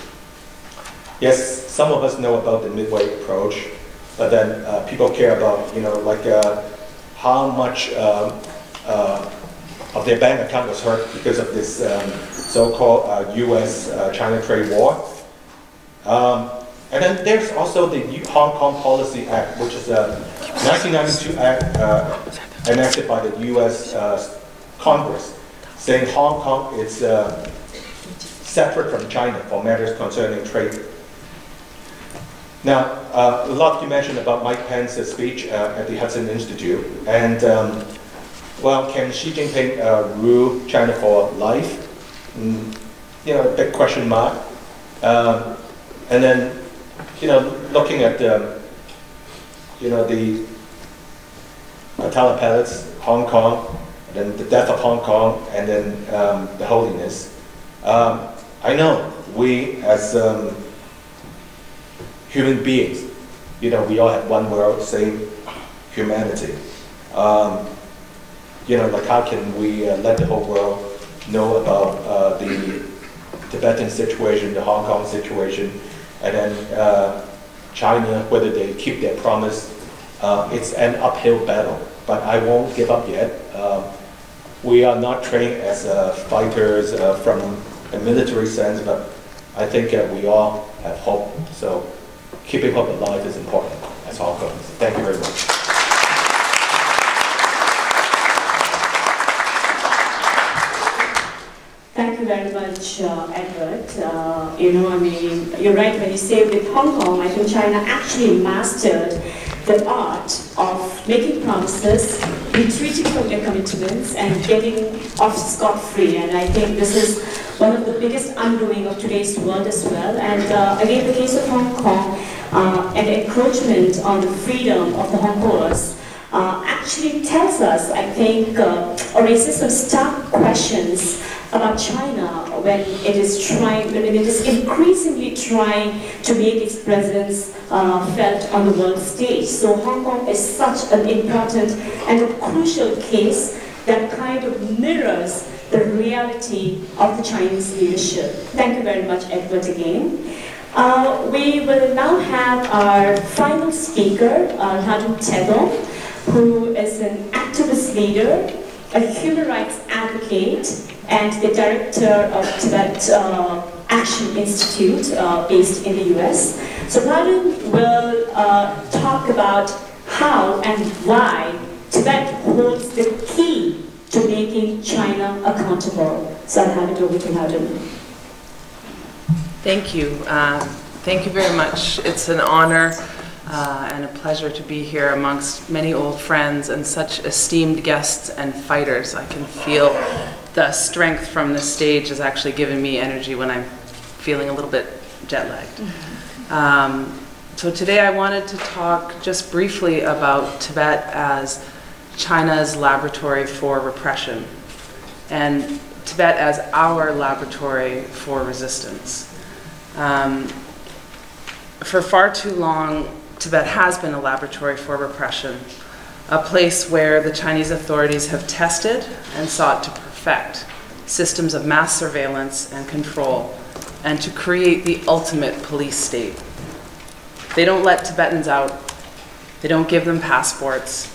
Yes, some of us know about the Midway approach, but then people care about, you know, like how much of their bank account was hurt because of this so-called U.S.-China trade war. And then there's also the Hong Kong Policy Act, which is a 1992 act enacted by the U.S. Congress, saying Hong Kong is separate from China for matters concerning trade. Now, a lot of you mentioned about Mike Pence's speech at the Hudson Institute, and well, can Xi Jinping rule China for life? You know, big question mark. And then, you know, looking at you know, the Tala Palace, Hong Kong, and then the death of Hong Kong, and then the holiness. I know we as human beings, you know, we all have one world, same humanity. You know, like how can we let the whole world know about the Tibetan situation, the Hong Kong situation, and then China, whether they keep their promise. It's an uphill battle, but I won't give up yet. We are not trained as fighters from a military sense, but I think we all have hope. So keeping hope alive is important as Hong Kong. Thank you very much. Thank you very much, Edward. You know, I mean, you're right when you say with Hong Kong, I think China actually mastered the art of making promises, retreating from their commitments, and getting off scot-free. And I think this is one of the biggest undoing of today's world as well. And again, the case of Hong Kong and encroachment on the freedom of the Hong Kongers actually tells us, I think, or raises some stark questions about China when it is trying, when it is increasingly trying to make its presence felt on the world stage. So Hong Kong is such an important and a crucial case that kind of mirrors the reality of the Chinese leadership. Thank you very much, Edward, again. We will now have our final speaker, Hadu Tedong, who is an activist leader, a human rights advocate, and the director of Tibet Action Institute based in the US. So Hadu will talk about how and why Tibet holds the key to making China accountable. So I'll hand it over to Hadu. Thank you. Thank you very much. It's an honor and a pleasure to be here amongst many old friends and such esteemed guests and fighters. I can feel the strength from this stage has actually given me energy when I'm feeling a little bit jet-lagged. So today I wanted to talk just briefly about Tibet as China's laboratory for repression and Tibet as our laboratory for resistance. For far too long, Tibet has been a laboratory for repression. a place where the Chinese authorities have tested and sought to perfect systems of mass surveillance and control, and to create the ultimate police state. They don't let Tibetans out. They don't give them passports.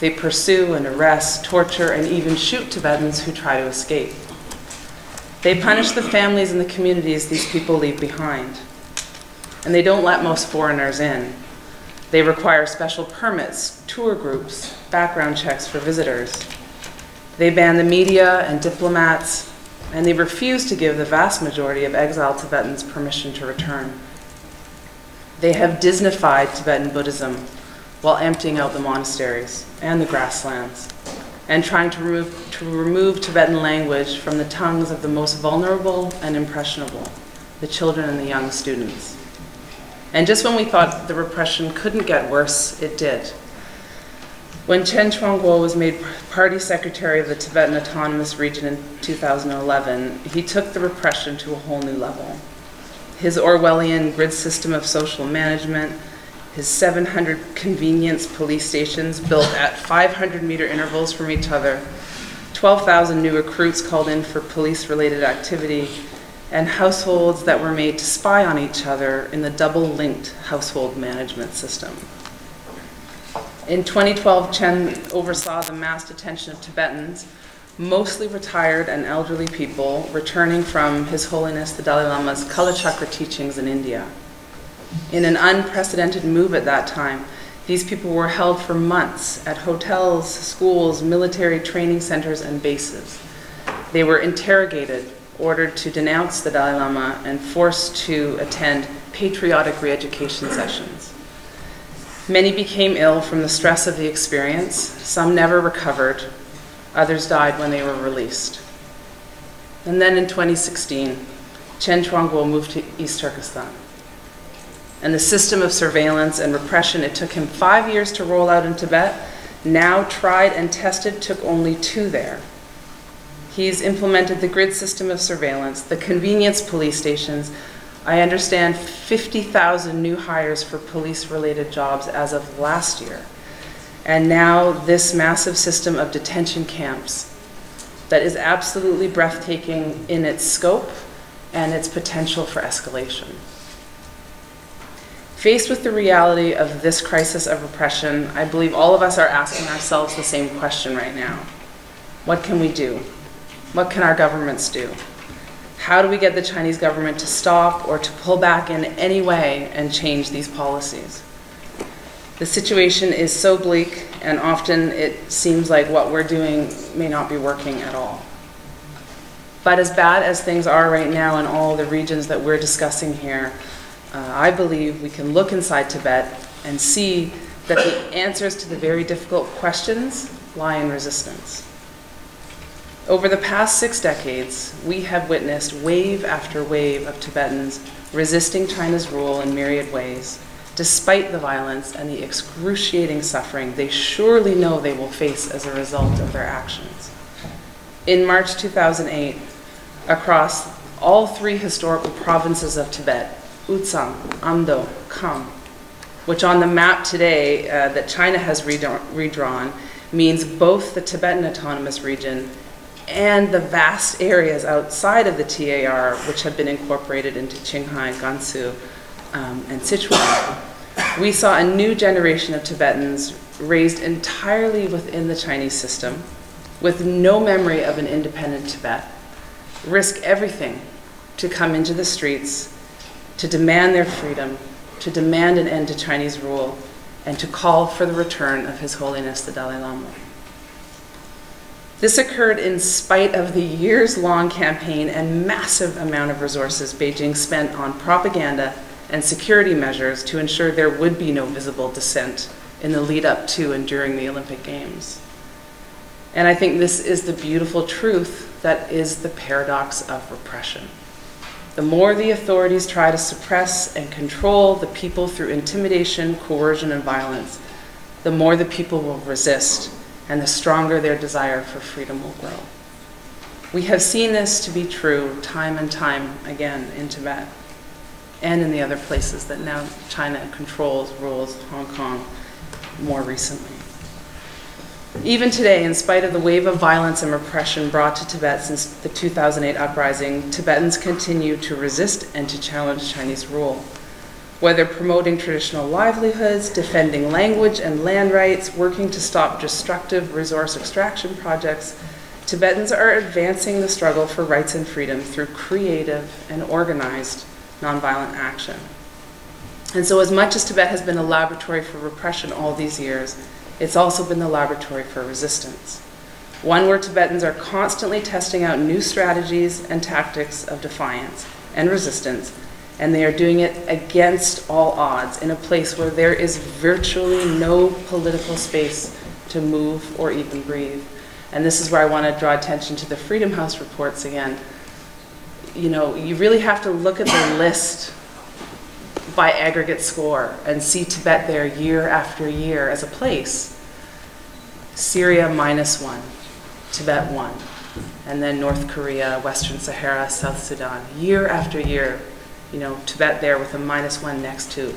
They pursue and arrest, torture, and even shoot Tibetans who try to escape. They punish the families and the communities these people leave behind. And they don't let most foreigners in. They require special permits, tour groups, background checks for visitors. They ban the media and diplomats, and they refuse to give the vast majority of exiled Tibetans permission to return. They have Disneyfied Tibetan Buddhism while emptying out the monasteries and the grasslands, and trying to remove Tibetan language from the tongues of the most vulnerable and impressionable, the children and the young students. And just when we thought the repression couldn't get worse, it did. When Chen Quanguo was made party secretary of the Tibetan Autonomous Region in 2011, he took the repression to a whole new level. His Orwellian grid system of social management, his 700 convenience police stations built at 500-meter intervals from each other, 12,000 new recruits called in for police-related activity, and households that were made to spy on each other in the double-linked household management system. In 2012, Chen oversaw the mass detention of Tibetans, mostly retired and elderly people returning from His Holiness the Dalai Lama's Kalachakra teachings in India. In an unprecedented move at that time, these people were held for months at hotels, schools, military training centers, and bases. They were interrogated, ordered to denounce the Dalai Lama, and forced to attend patriotic re-education sessions. Many became ill from the stress of the experience. Some never recovered. Others died when they were released. And then in 2016, Chen Quanguo moved to East Turkestan. And the system of surveillance and repression it took him 5 years to roll out in Tibet, now tried and tested, took only 2 there. He's implemented the grid system of surveillance, the convenience police stations. I understand 50,000 new hires for police-related jobs as of last year. And now this massive system of detention camps that is absolutely breathtaking in its scope and its potential for escalation. Faced with the reality of this crisis of repression, I believe all of us are asking ourselves the same question right now. What can we do? What can our governments do? How do we get the Chinese government to stop or to pull back in any way and change these policies? The situation is so bleak, and often it seems like what we're doing may not be working at all. But as bad as things are right now in all the regions that we're discussing here, I believe we can look inside Tibet and see that the answers to the very difficult questions lie in resistance. Over the past 6 decades, we have witnessed wave after wave of Tibetans resisting China's rule in myriad ways, despite the violence and the excruciating suffering they surely know they will face as a result of their actions. In March 2008, across all 3 historical provinces of Tibet, Utsang, Amdo, Kham, which on the map today that China has redrawn means both the Tibetan Autonomous Region and the vast areas outside of the TAR, which have been incorporated into Qinghai, Gansu, and Sichuan. We saw a new generation of Tibetans raised entirely within the Chinese system, with no memory of an independent Tibet, risk everything to come into the streets, to demand their freedom, to demand an end to Chinese rule, and to call for the return of His Holiness the Dalai Lama. This occurred in spite of the years-long campaign and massive amount of resources Beijing spent on propaganda and security measures to ensure there would be no visible dissent in the lead up to and during the Olympic Games. And I think this is the beautiful truth that is the paradox of repression. The more the authorities try to suppress and control the people through intimidation, coercion, and violence, the more the people will resist, and the stronger their desire for freedom will grow. We have seen this to be true time and time again in Tibet and in the other places that now China controls, rules, Hong Kong more recently. Even today, in spite of the wave of violence and repression brought to Tibet since the 2008 uprising, Tibetans continue to resist and to challenge Chinese rule. Whether promoting traditional livelihoods, defending language and land rights, working to stop destructive resource extraction projects, Tibetans are advancing the struggle for rights and freedom through creative and organized nonviolent action. And so as much as Tibet has been a laboratory for repression all these years, it's also been the laboratory for resistance. One where Tibetans are constantly testing out new strategies and tactics of defiance and resistance, and they are doing it against all odds in a place where there is virtually no political space to move or even breathe. And this is where I want to draw attention to the Freedom House reports again. You know, you really have to look at the list by aggregate score and see Tibet there year after year as a place. Syria -1, Tibet 1, and then North Korea, Western Sahara, South Sudan. Year after year, you know, Tibet there with a -1 next to.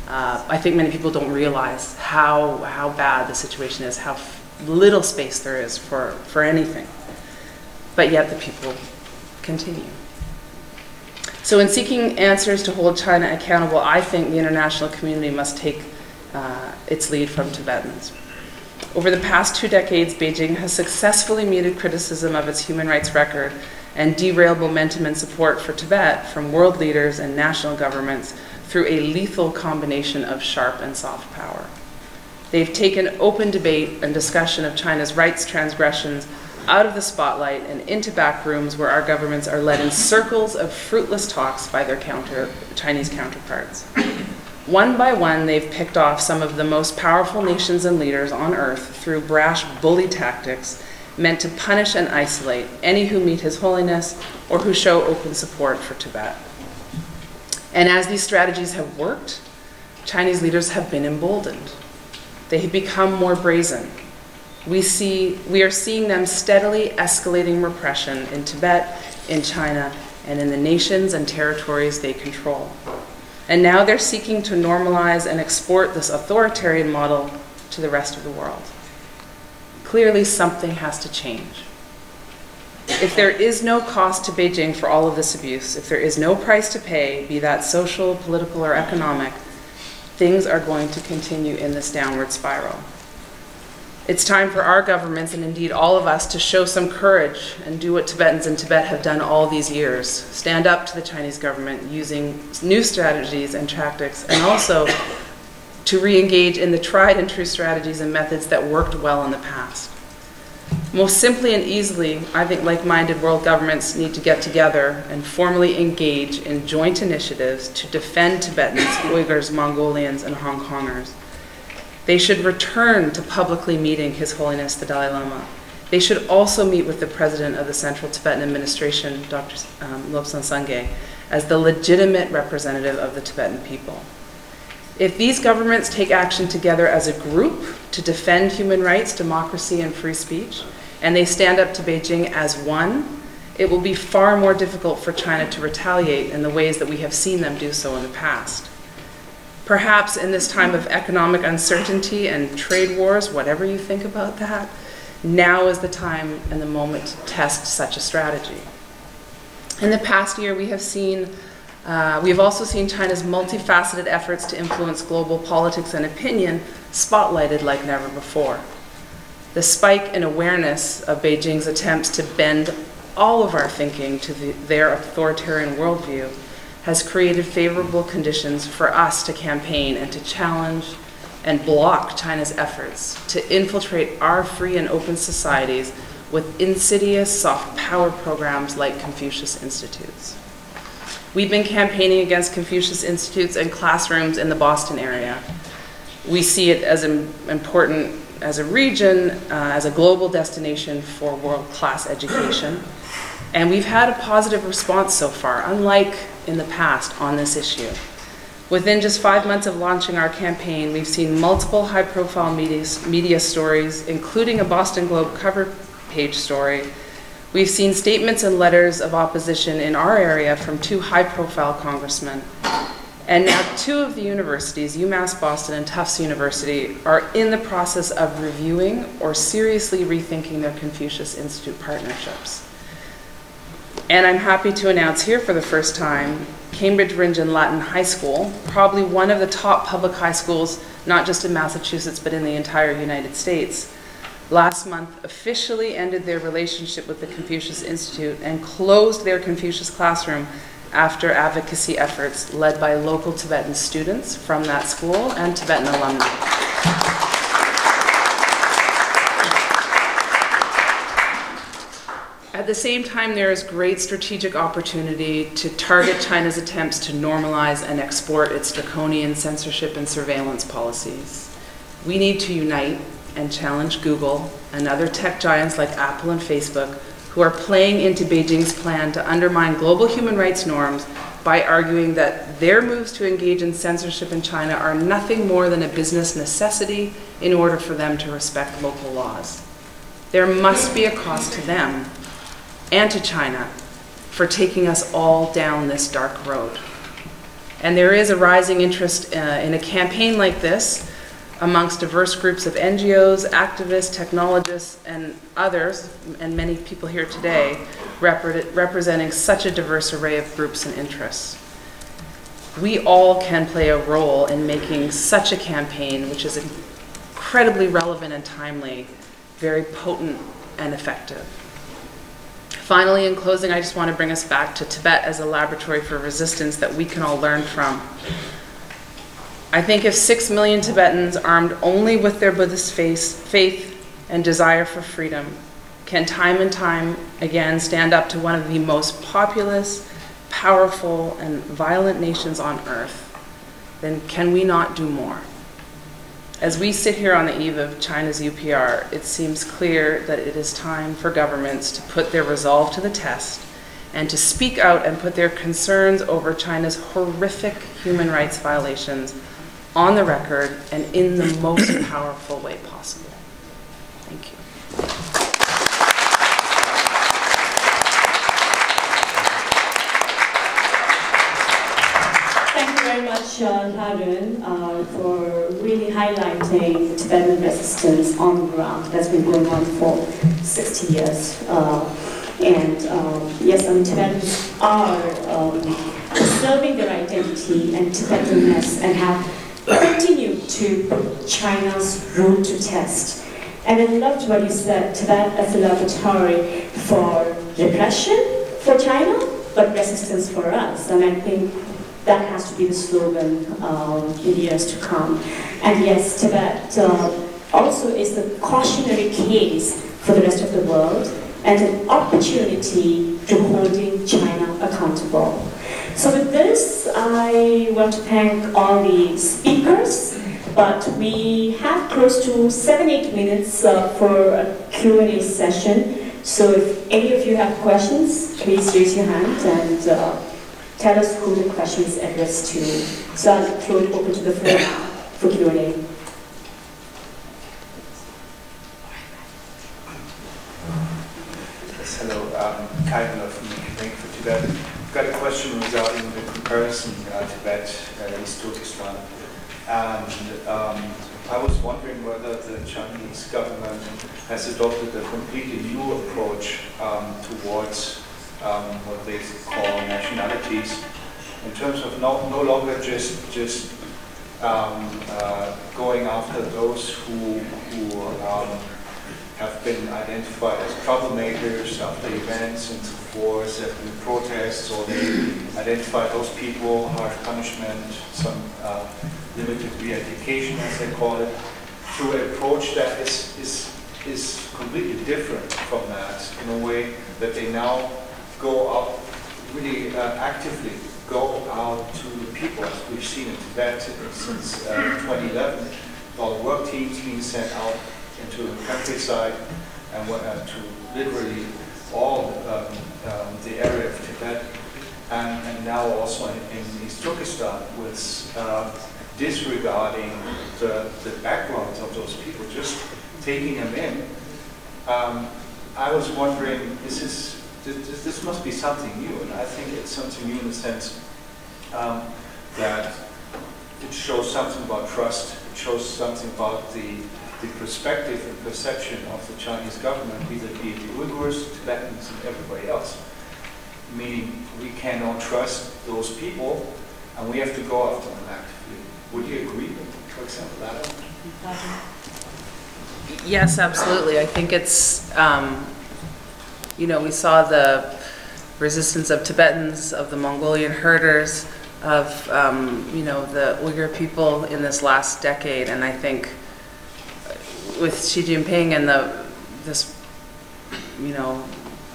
I think many people don't realize how bad the situation is, how little space there is for anything. But yet the people continue. So in seeking answers to hold China accountable, I think the international community must take its lead from Tibetans. Over the past 2 decades, Beijing has successfully muted criticism of its human rights record and derailed momentum and support for Tibet from world leaders and national governments through a lethal combination of sharp and soft power. They've taken open debate and discussion of China's rights transgressions out of the spotlight and into back rooms where our governments are led in circles of fruitless talks by their Chinese counterparts. One by one, they've picked off some of the most powerful nations and leaders on earth through brash bully tactics meant to punish and isolate any who meet His Holiness or who show open support for Tibet. And as these strategies have worked, Chinese leaders have been emboldened. They have become more brazen. We are seeing them steadily escalating repression in Tibet, in China, and in the nations and territories they control. And now they're seeking to normalize and export this authoritarian model to the rest of the world. Clearly, something has to change. If there is no cost to Beijing for all of this abuse, if there is no price to pay, be that social, political, or economic, things are going to continue in this downward spiral. It's time for our governments, and indeed all of us, to show some courage and do what Tibetans in Tibet have done all these years. Stand up to the Chinese government using new strategies and tactics, and also to re-engage in the tried and true strategies and methods that worked well in the past. Most simply and easily, I think like-minded world governments need to get together and formally engage in joint initiatives to defend Tibetans, Uyghurs, Mongolians, and Hong Kongers. They should return to publicly meeting His Holiness the Dalai Lama. They should also meet with the President of the Central Tibetan Administration, Dr. Lobsang Sangay, as the legitimate representative of the Tibetan people. If these governments take action together as a group to defend human rights, democracy, and free speech, and they stand up to Beijing as one, it will be far more difficult for China to retaliate in the ways that we have seen them do so in the past. Perhaps in this time of economic uncertainty and trade wars, whatever you think about that, now is the time and the moment to test such a strategy. In the past year, we have also seen China's multifaceted efforts to influence global politics and opinion spotlighted like never before. The spike in awareness of Beijing's attempts to bend all of our thinking to their authoritarian worldview has created favorable conditions for us to campaign and to challenge and block China's efforts to infiltrate our free and open societies with insidious soft power programs like Confucius Institutes. We've been campaigning against Confucius Institutes in classrooms in the Boston area. We see it as important as a region, as a global destination for world-class education. And we've had a positive response so far, unlike in the past on this issue. Within just 5 months of launching our campaign, we've seen multiple high-profile media stories, including a Boston Globe cover page story. We've seen statements and letters of opposition in our area from 2 high-profile congressmen. And now 2 of the universities, UMass Boston and Tufts University, are in the process of reviewing or seriously rethinking their Confucius Institute partnerships. And I'm happy to announce here for the first time, Cambridge Ringen Latin High School, probably one of the top public high schools, not just in Massachusetts, but in the entire United States, last month officially ended their relationship with the Confucius Institute and closed their Confucius classroom after advocacy efforts led by local Tibetan students from that school and Tibetan alumni. At the same time, there is great strategic opportunity to target China's attempts to normalize and export its draconian censorship and surveillance policies. We need to unite and challenge Google and other tech giants like Apple and Facebook, who are playing into Beijing's plan to undermine global human rights norms by arguing that their moves to engage in censorship in China are nothing more than a business necessity in order for them to respect local laws. There must be a cost to them and to China for taking us all down this dark road. And there is a rising interest in a campaign like this amongst diverse groups of NGOs, activists, technologists, and others, and many people here today, representing such a diverse array of groups and interests. We all can play a role in making such a campaign, which is incredibly relevant and timely, very potent and effective. Finally, in closing, I just want to bring us back to Tibet as a laboratory for resistance that we can all learn from. I think if 6 million Tibetans, armed only with their Buddhist faith and desire for freedom, can time and time again stand up to one of the most populous, powerful, and violent nations on earth, then can we not do more? As we sit here on the eve of China's UPR, it seems clear that it is time for governments to put their resolve to the test and to speak out and put their concerns over China's horrific human rights violations on the record and in the most powerful way possible. Thank you. Thank you very much, Harun, for really highlighting the Tibetan resistance on the ground that's been going on for 60 years. Yes, Tibetans are preserving their identity and Tibetanness and have continued to put China's rule to test. And I loved what you said, Tibet as a laboratory for repression for China, but resistance for us. And I think that has to be the slogan in the years to come. And yes, Tibet also is the cautionary case for the rest of the world and an opportunity to holding China accountable. So with this, I want to thank all the speakers, but we have close to 7-8 minutes for a Q&A session. So if any of you have questions, please raise your hand and tell us who the question is addressed to. So I'll throw it open to the floor now for Q&A. Yes, hello, Kaiser from Bank for Tibet. I've got a question regarding the comparison Tibet, East Turkestan. And I was wondering whether the Chinese government has adopted a completely new approach towards what they call nationalities, in terms of no longer just going after those who have been identified as troublemakers after events and so forth, there have been protests, or they identify those people, harsh punishment, some limited re-education, as they call it, through an approach that is completely different from that, in a way that they now go out, really actively go out to the people, as we've seen in Tibet since 2011, all the work teams being sent out into the countryside and to literally all the area of Tibet, and now also in East Turkestan, with disregarding the backgrounds of those people, just taking them in. I was wondering, this must be something new, and I think it's something new in the sense that it shows something about trust, it shows something about the perspective and perception of the Chinese government vis-a-vis the Uyghurs, Tibetans, and everybody else. Meaning we cannot trust those people and we have to go after them actively. Would you agree with, for example, that? Yes, absolutely. I think it's, you know, we saw the resistance of Tibetans, of the Mongolian herders, of, you know, the Uyghur people in this last decade. And I think with Xi Jinping and this, you know,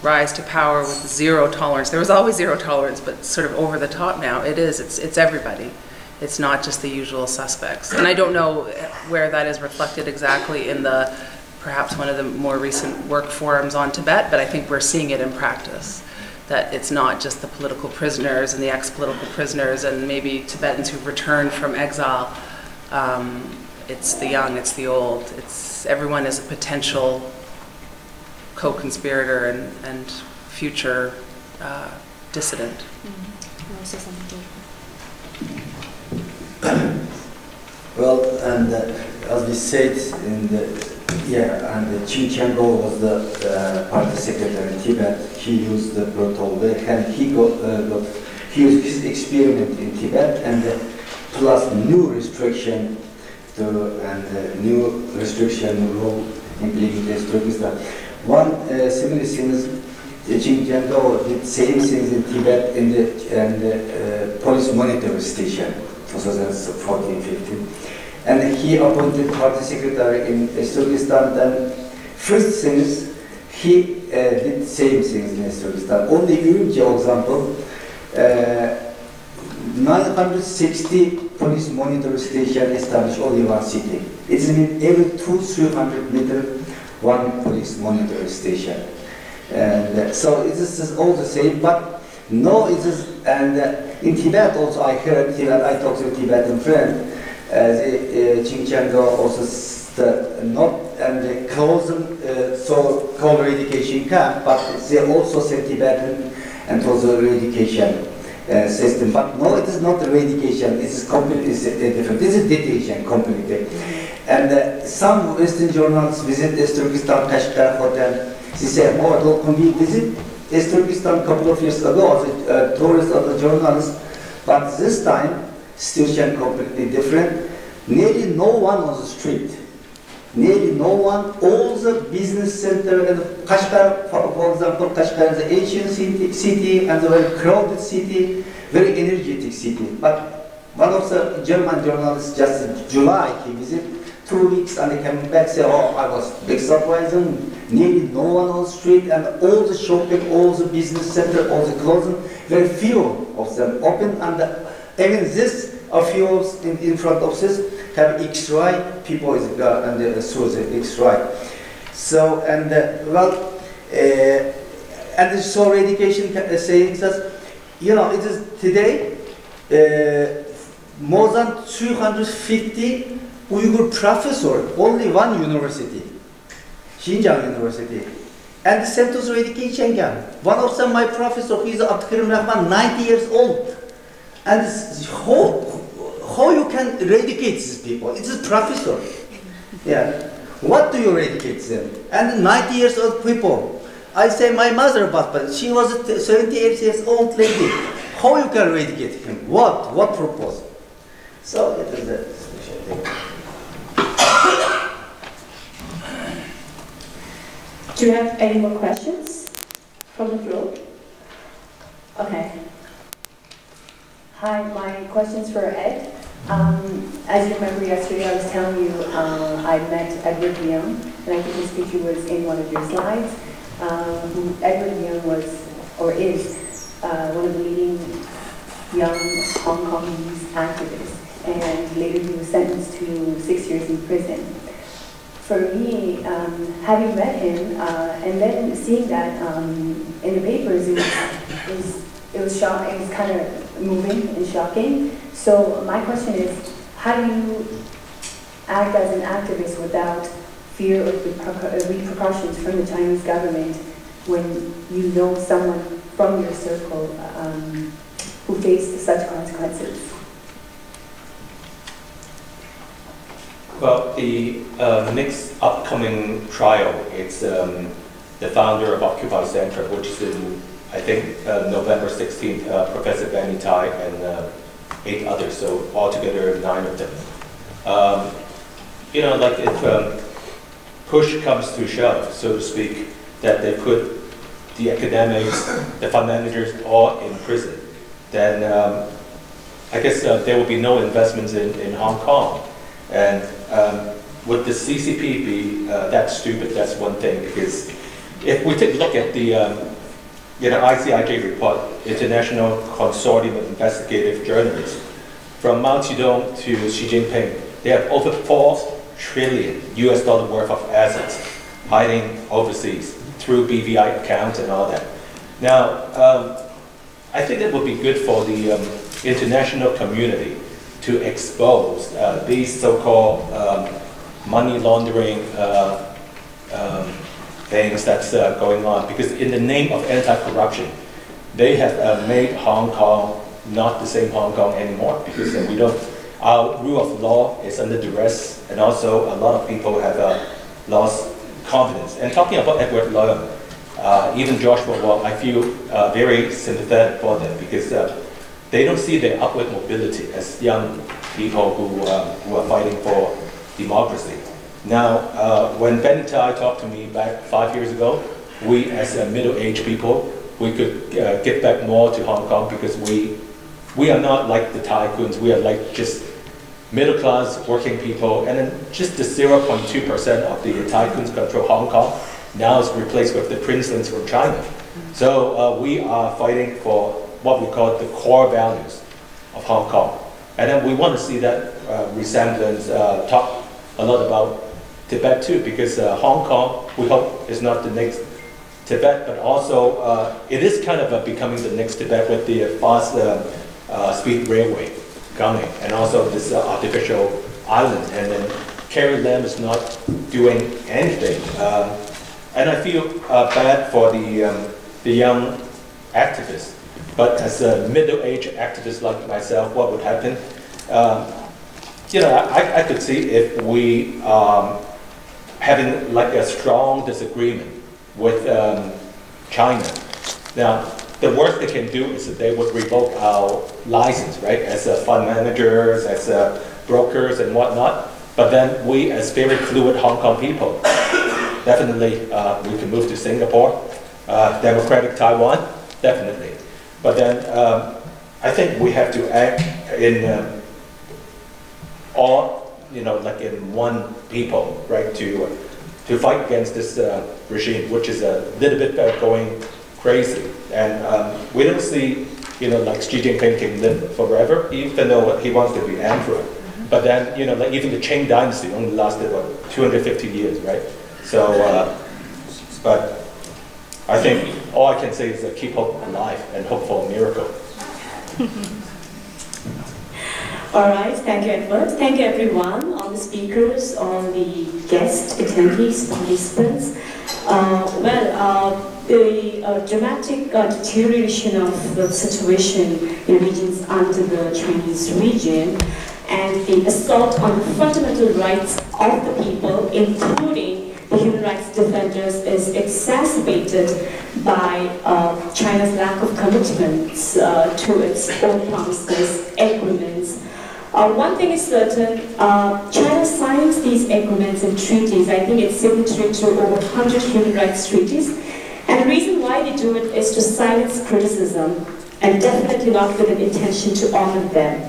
rise to power with zero tolerance. There was always zero tolerance, but sort of over the top now. It's everybody. It's not just the usual suspects. And I don't know where that is reflected exactly in perhaps one of the more recent work forums on Tibet, but I think we're seeing it in practice. That it's not just the political prisoners and the ex-political prisoners and maybe Tibetans who've returned from exile. It's the young, it's the old. Everyone is a potential co-conspirator and future dissident. Well, and as we said in Qin Qianguo was the party secretary in Tibet. He used the brutal way, and he used his experiment in Tibet, and plus new restriction rule implemented in Turkestan. One similar thing is Qin Qianguo did same things in Tibet in the police monitoring station, 2014-15. And he appointed party secretary in Turkestan. Then first things, he did same things in Turkestan. Only Ürümqi example, 960 police monitoring station established only one city. It's in every 200-300 meters, one police monitoring station. And so it is all the same, but no, it is, and in Tibet also I heard Tibet, I talked to a Tibetan friend, the Qin Qianguo also closed so-called eradication camp, but they also sent Tibetan and also eradication system. But no, it is not eradication, it is completely different. This is detention completely. And some Western journalists visit Turkestan Kashgar hotel. They say, oh, can we visit Turkestan a couple of years ago as a tourist or a journalist? But this time, situation completely different. Nearly no one on the street. Nearly no one. All the business center and Kashgar, for example, Kashgar is an ancient city and a very crowded city, very energetic city. But one of the German journalists just in July, he visited 2 weeks and he came back say, oh, I was big surprising. Nearly no one on the street and all the shopping, all the business center, all the clothing, very few of them open, and even this, a few in front of this have X-ray, people is and through the X-ray. So, and and so education saying that, you know, it is today more than 250 Uyghur professors, only one university, Xinjiang University, and the Centers of Education camp. One of them, my professor, he is Abdulkarim Rahman, 90 years old. And how you can eradicate these people? It's a professor. Yeah. What do you eradicate them? And 90 years old people. I say my mother, but she was a 78 years old lady. How you can eradicate him? What? What purpose? So it is a special thing. Do you have any more questions from the floor? Okay. Hi, my question's for Ed. As you remember yesterday, I was telling you I met Edward Leung, and I think his picture was in one of your slides. Edward Leung was, or is, one of the leading young Hong Kongese activists, and later he was sentenced to 6 years in prison. For me, having met him and then seeing that in the papers, it was kind of moving and shocking. So my question is, how do you act as an activist without fear of repercussions from the Chinese government when you know someone from your circle who faced such consequences? Well, the next upcoming trial is the founder of Occupy Center, which is in, I think, November 16th, Professor Benny Tai and 8 others, so altogether 9 of them. You know, like if push comes to shove, so to speak, that they put the academics, the fund managers all in prison, then I guess there will be no investments in Hong Kong. And would the CCP be that stupid? That's one thing, because if we take a look at the ICIJ report, International Consortium of Investigative Journalists, from Mao Zedong to Xi Jinping, they have over $4 trillion US worth of assets hiding overseas through BVI accounts and all that. Now, I think it would be good for the international community to expose these so-called money laundering things that's going on, because in the name of anti-corruption, they have made Hong Kong not the same Hong Kong anymore, because our rule of law is under duress, and also a lot of people have lost confidence. And talking about Edward Leung, even Joshua Wong, I feel very sympathetic for them, because they don't see their upward mobility as young people who are fighting for democracy. Now, when Benny Tai talked to me back 5 years ago, we as middle-aged people, we could give back more to Hong Kong, because we are not like the tycoons, we are like just middle-class working people, and then just the 0.2% of the tycoons control Hong Kong now is replaced with the princelings from China. So we are fighting for what we call the core values of Hong Kong. And then we want to see that resemblance, talk a lot about Tibet too, because Hong Kong, we hope, is not the next Tibet, but also it is kind of becoming the next Tibet with the fast speed railway coming, and also this artificial island. And then Carrie Lam is not doing anything. And I feel bad for the young activists. But as a middle-aged activist like myself, what would happen? I could see if we having like a strong disagreement with China. Now, the worst they can do is that they would revoke our license, right? As fund managers, as brokers and whatnot. But then we, as very fluid Hong Kong people, definitely we can move to Singapore, democratic Taiwan, definitely. But then I think we have to act in all, like in one people, right? To fight against this regime, which is a little bit going crazy. And we don't see, like Xi Jinping can live forever, even though he wants to be emperor. But then, like even the Qing dynasty only lasted, what, 250 years, right? So, but I think all I can say is keep hope alive and hope for a miracle. All right, thank you, Edward. Thank you, everyone, all the speakers, all the guests, attendees, participants. The dramatic deterioration of the situation in regions under the Chinese region and the assault on the fundamental rights of the people, including the human rights defenders, is exacerbated by China's lack of commitments to its own promises, agreements. One thing is certain, China signs these agreements and treaties. I think it's signatory to over 100 human rights treaties. And the reason why they do it is to silence criticism, and definitely not with an intention to honor them.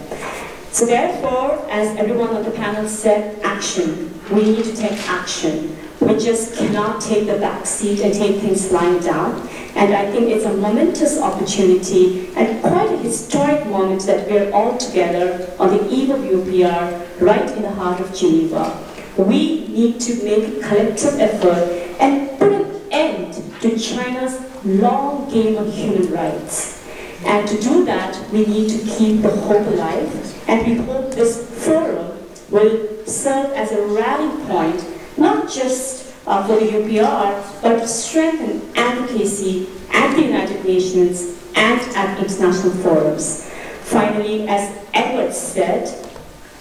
So therefore, as everyone on the panel said, action. We need to take action. We just cannot take the back seat and take things lying down. And I think it's a momentous opportunity and quite a historic moment that we're all together on the eve of UPR, right in the heart of Geneva. We need to make a collective effort and put an end to China's long game of human rights. And to do that, we need to keep the hope alive. And we hope this forum will serve as a rallying point, not just for the UPR, but to strengthen advocacy at the United Nations and at international forums. Finally, as Edward said,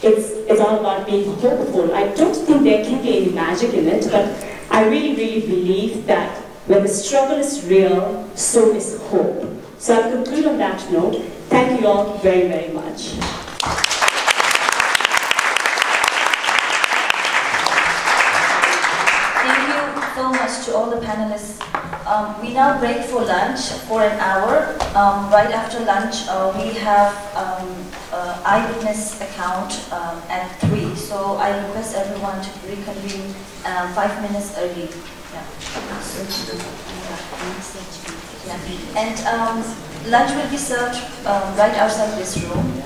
it's all about being hopeful. I don't think there can be any magic in it, but I really, really believe that when the struggle is real, so is hope. So I'll conclude on that note. Thank you all very, very much. Thank you so much to all the panelists. We now break for lunch for an hour. Right after lunch, we have eyewitness account at 3. So I request everyone to reconvene 5 minutes early. Yeah. And lunch will be served right outside this room.